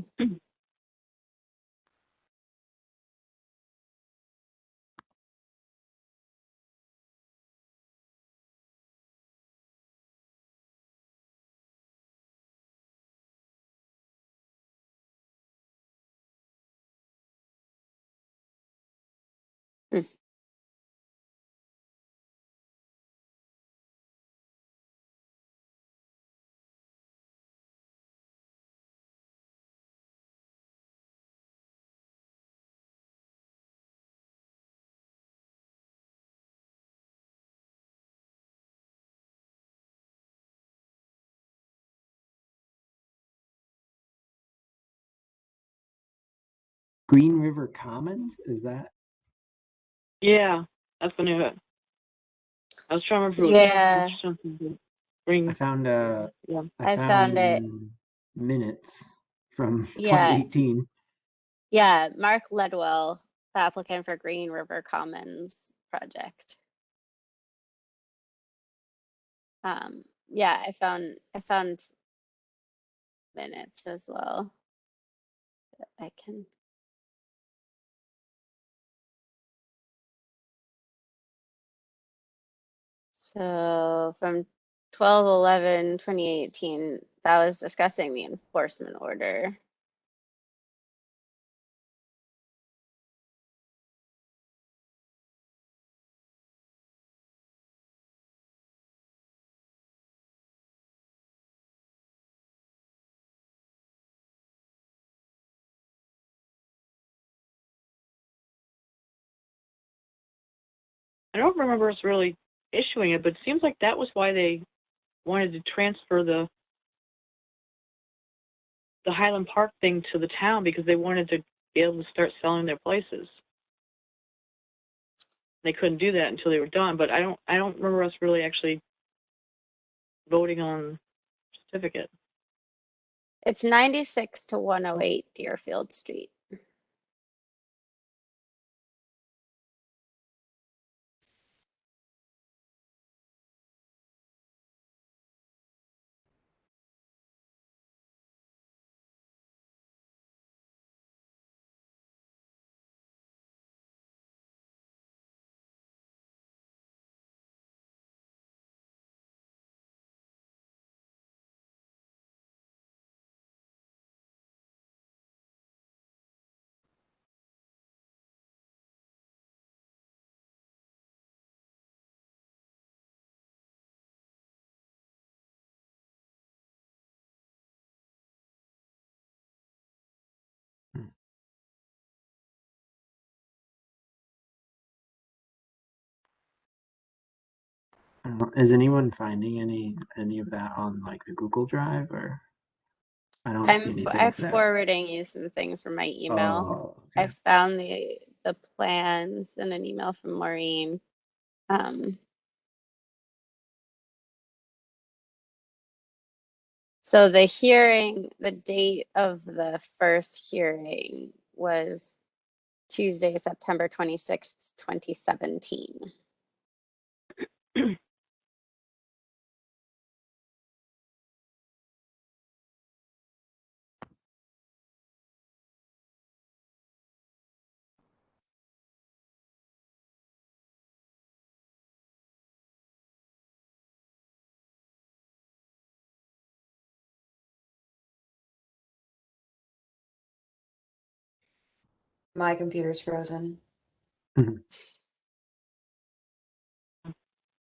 Green River Commons, is that? Yeah, that's the new. I was trying to remember. Yeah, Something. I Bring. found Yeah. I found it. minutes from Yeah, 2018. yeah. Mark Ledwell, the applicant for Green River Commons project. Yeah, I found minutes as well. I can. So from 12/11/2018, that was discussing the enforcement order. I don't remember us really issuing it, but it seems like that was why they wanted to transfer the Highland Park thing to the town, because they wanted to be able to start selling their places. They couldn't do that until they were done, but I don't remember us really actually voting on certificate. It's 96 to 108 Deerfield Street. Is anyone finding any of that on like the Google Drive, or I don't see anything I'm for that. forwarding you some things from my email. Oh, I okay. found the plans in an email from Maureen. So the date of the first hearing was Tuesday, September 26th, 2017. My computer's frozen.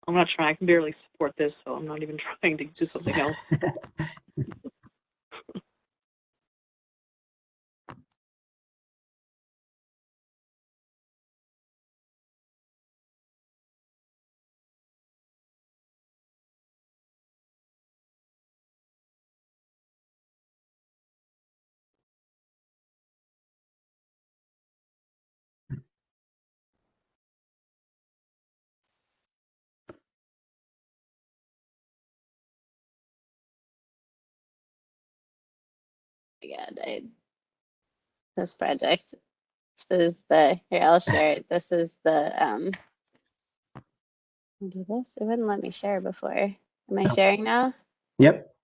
I'm not trying. I can barely support this, so I'm not even trying to do something else. God, this project. This is here, I'll share it. This is do this. It wouldn't let me share before. Am I No. sharing now? Yep.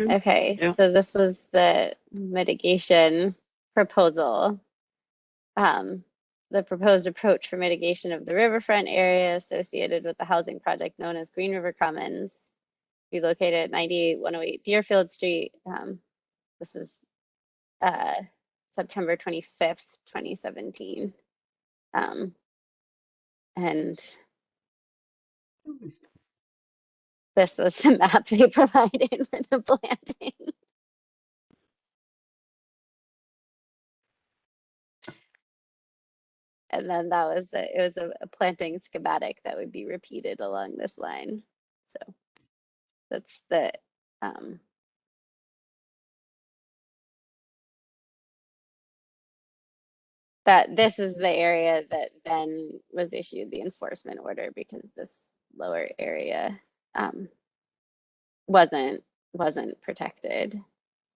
Okay, Yeah. so this was the mitigation proposal. The proposed approach for mitigation of the riverfront area associated with the housing project known as Green River Commons, relocated at 98-108 Deerfield Street. This is September 25th, 2017. And this was the map they provided for the planting. And then that was it was a planting schematic that would be repeated along this line. So that's the that this is the area that then was issued the enforcement order because this lower area wasn't protected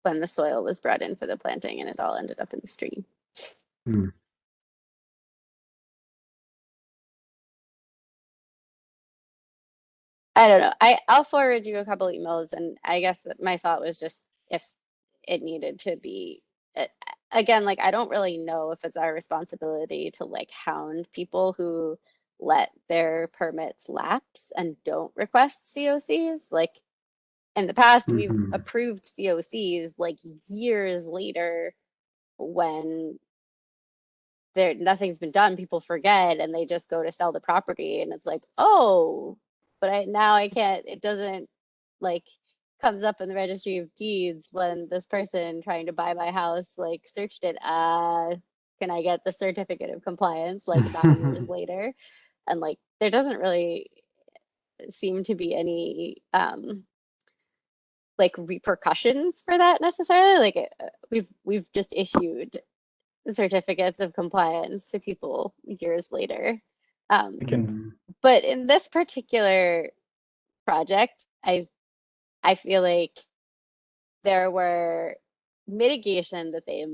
when the soil was brought in for the planting, and it all ended up in the stream. Hmm. I don't know. I'll forward you a couple emails, and I guess my thought was just if it needed to be again, like I don't really know if it's our responsibility to like hound people who let their permits lapse and don't request COCs. Like in the past, we've Mhm. approved COCs like years later when there nothing's been done, people forget and they just go to sell the property and it's like, oh, but I can't, it doesn't like comes up in the registry of deeds when this person trying to buy my house like searched it. Can I get the certificate of compliance like 9 years later? And like there doesn't really seem to be any like repercussions for that necessarily. Like we've just issued certificates of compliance to people years later. I can, Mhm. But in this particular project, I feel like there were mitigation that they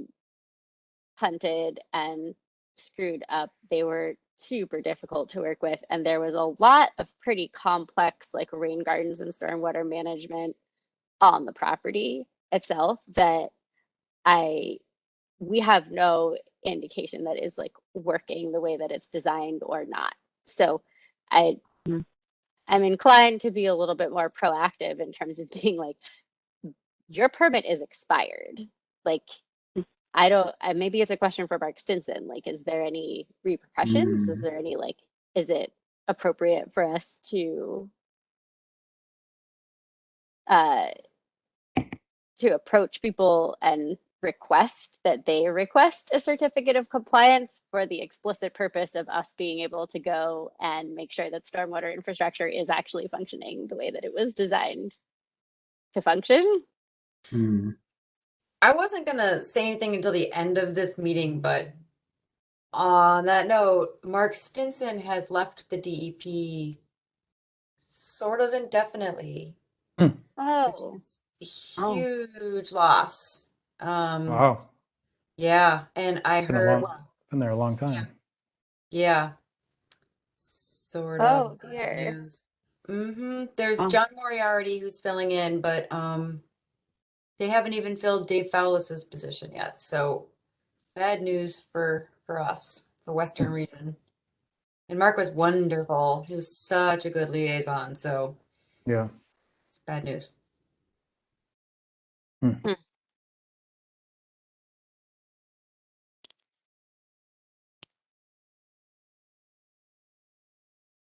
punted and screwed up. They were super difficult to work with, and there was a lot of pretty complex like rain gardens and stormwater management on the property itself that we have no indication that is like working the way that it's designed or not. So I I'm inclined to be a little bit more proactive in terms of being like, your permit is expired. Like I don't maybe it's a question for Mark Stinson. Like, is there any repercussions? Is Mhm. there any like is it appropriate for us uh to approach people and request that they request a certificate of compliance for the explicit purpose of us being able to go and make sure that stormwater infrastructure is actually functioning the way that it was designed to function? Mhm. I wasn't gonna say anything until the end of this meeting, but on that note, Mark Stinson has left the DEP sort of indefinitely, which Oh, is a Oh. huge loss. wow, Yeah, and I heard, well, been there a long yeah, time. yeah, sort oh of good dear. news. There's Oh. John Moriarty who's filling in, but they haven't even filled Dave Fowlis's position yet. So bad news for us, for Western Region. And Mark was wonderful. He was such a good liaison. So Yeah. it's bad news. Hmm.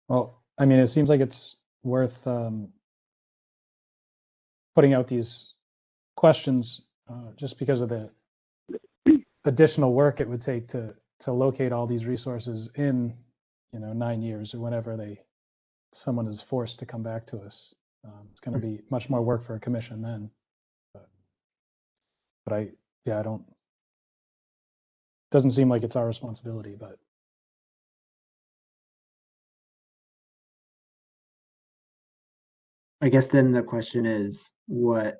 Well, I mean, it seems like it's worth putting out these questions just because of the additional work it would take to locate all these resources in 9 years or whenever someone is forced to come back to us. It's going to be much more work for a commission then. But I don't. Doesn't seem like it's our responsibility, but I guess then the question is what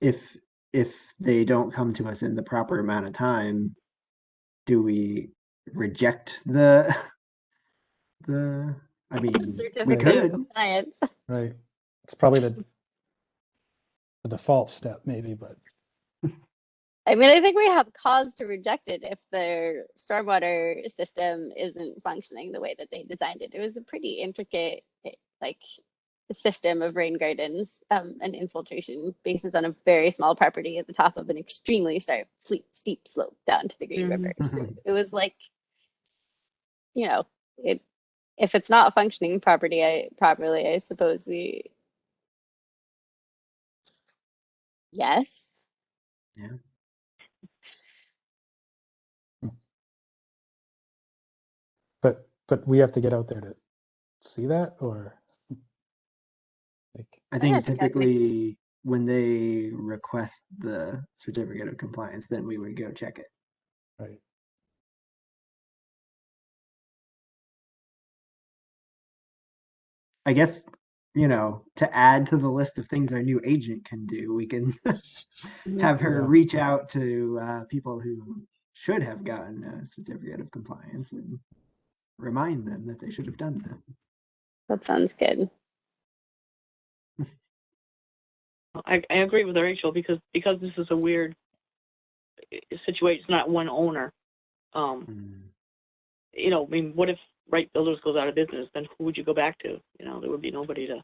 if they don't come to us in the proper amount of time, do we reject the I mean we Certificate of could. compliance. right. it's probably the default step maybe, but I mean, I think we have cause to reject it if their stormwater system isn't functioning the way that they designed it. It was a pretty intricate, like, system of rain gardens and infiltration bases on a very small property at the top of an extremely steep slope down to the Green River. So it was like, you know, if it's not functioning properly, I suppose yes. Yeah. but we have to get out there to see that, or like, I think guess typically when they request the certificate of compliance, then we would go check it. right? I guess, you know, to add to the list of things our new agent can do, we can have her Yeah. reach out to people who should have gotten a certificate of compliance and remind them that they should have done that. That sounds good. I agree with Rachel because this is a weird situation. It's not one owner. You know, I mean, what if Wright Builders goes out of business? Then who would you go back to? You know, there would be nobody to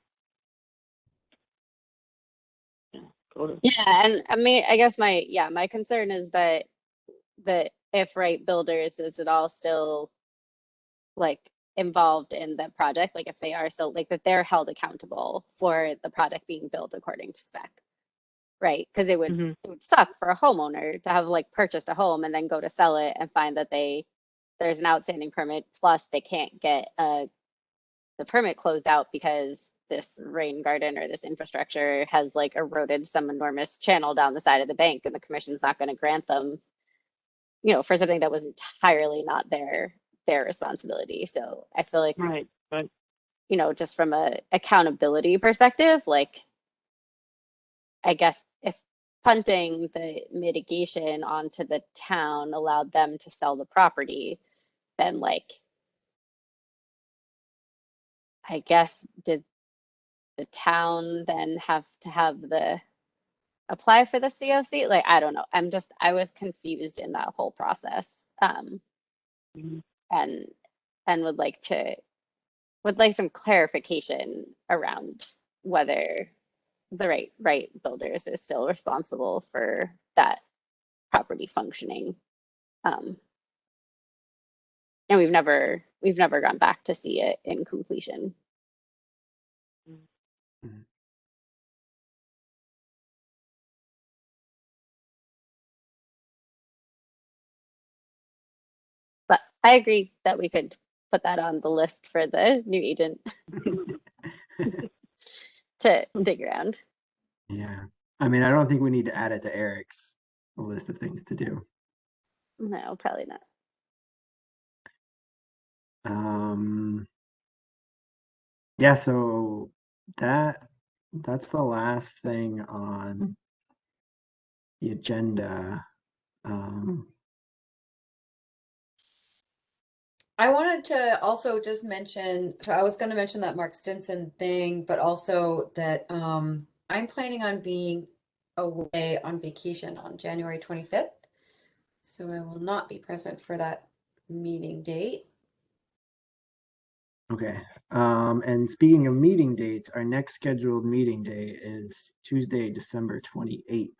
go to. Yeah, and I mean, I guess my concern is that if Wright Builders is at all still like involved in the project, like if they are still like that they're held accountable for the project being built according to spec, right? Because it would suck for a homeowner to have like purchased a home and then go to sell it and find that there's an outstanding permit, plus they can't get the permit closed out because this rain garden or this infrastructure has like eroded some enormous channel down the side of the bank, and the commission's not going to grant them, you know, for something that was entirely not their responsibility. So I feel like, Right, but you know, just from a accountability perspective, like, I guess if punting the mitigation onto the town allowed them to sell the property, then like, I guess did the town then have to have the apply for the COC? Like, I don't know. I was confused in that whole process. And would like some clarification around whether the right builders is still responsible for that property functioning. And we've never gone back to see it in completion. But I agree that we could put that on the list for the new agent to dig around. Yeah. I mean, I don't think we need to add it to Eric's list of things to do. No, probably not. Yeah, so that's the last thing on the agenda. I wanted to also just mention, so I was going to mention that Mark Stinson thing, but also that I'm planning on being away on vacation on January 25th. So I will not be present for that meeting date. Okay. And speaking of meeting dates, our next scheduled meeting day is Tuesday, December 28th.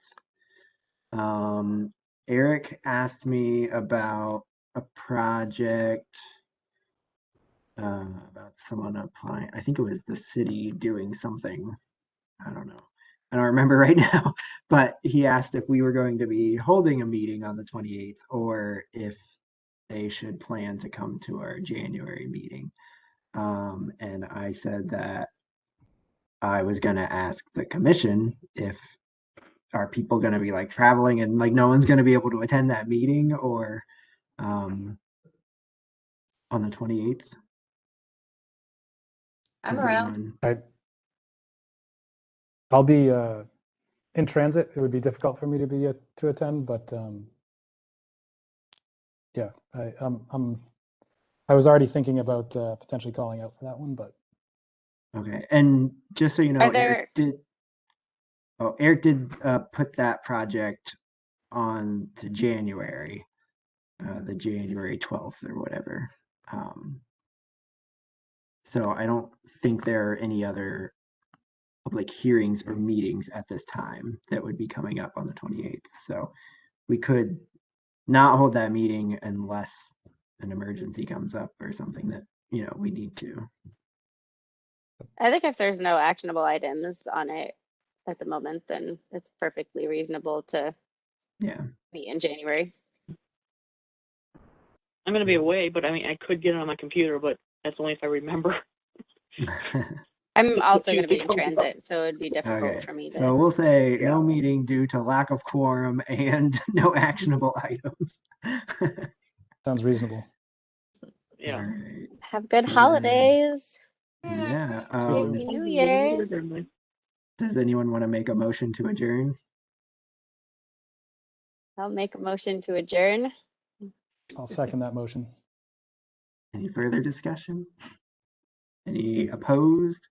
Eric asked me about a project about someone applying. I think it was the city doing something. I don't know. I don't remember right now, but he asked if we were going to be holding a meeting on the 28th or if they should plan to come to our January meeting. And I said that I was going to ask the commission if are people going to be like traveling and like no one's going to be able to attend that meeting or on the 28th. I'm Does around. anyone- I'll be in transit. It would be difficult for me to attend, but yeah, I was already thinking about potentially calling out for that one, but Okay, and just so you know, Are there, Eric did put that project on to January, the January 12th or whatever. So I don't think there are any other public hearings or meetings at this time that would be coming up on the 28th. So we could not hold that meeting unless an emergency comes up or something that, you know, we need to. I think if there's no actionable items on it at the moment, then it's perfectly reasonable to Yeah. meet in January. I'm going to be away, but I mean, I could get it on my computer, but that's only if I remember. I'm also going to be in Tuesday. transit, so it'd be difficult Okay, for me to. so we'll say Yeah. no meeting due to lack of quorum and no actionable items. Sounds reasonable. Yeah. All right. Have good So then- holidays. Yeah. Happy New Year's. Does anyone want to make a motion to adjourn? I'll make a motion to adjourn. I'll second that motion. Any further discussion? Any opposed?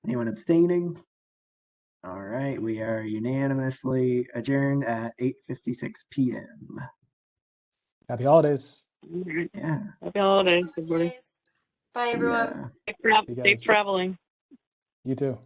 Anyone abstaining? All right, we are unanimously adjourned at 8:56 p.m. Happy holidays. Yeah. Happy holidays, everybody. Bye, everyone. Yeah. Safe traveling. You too.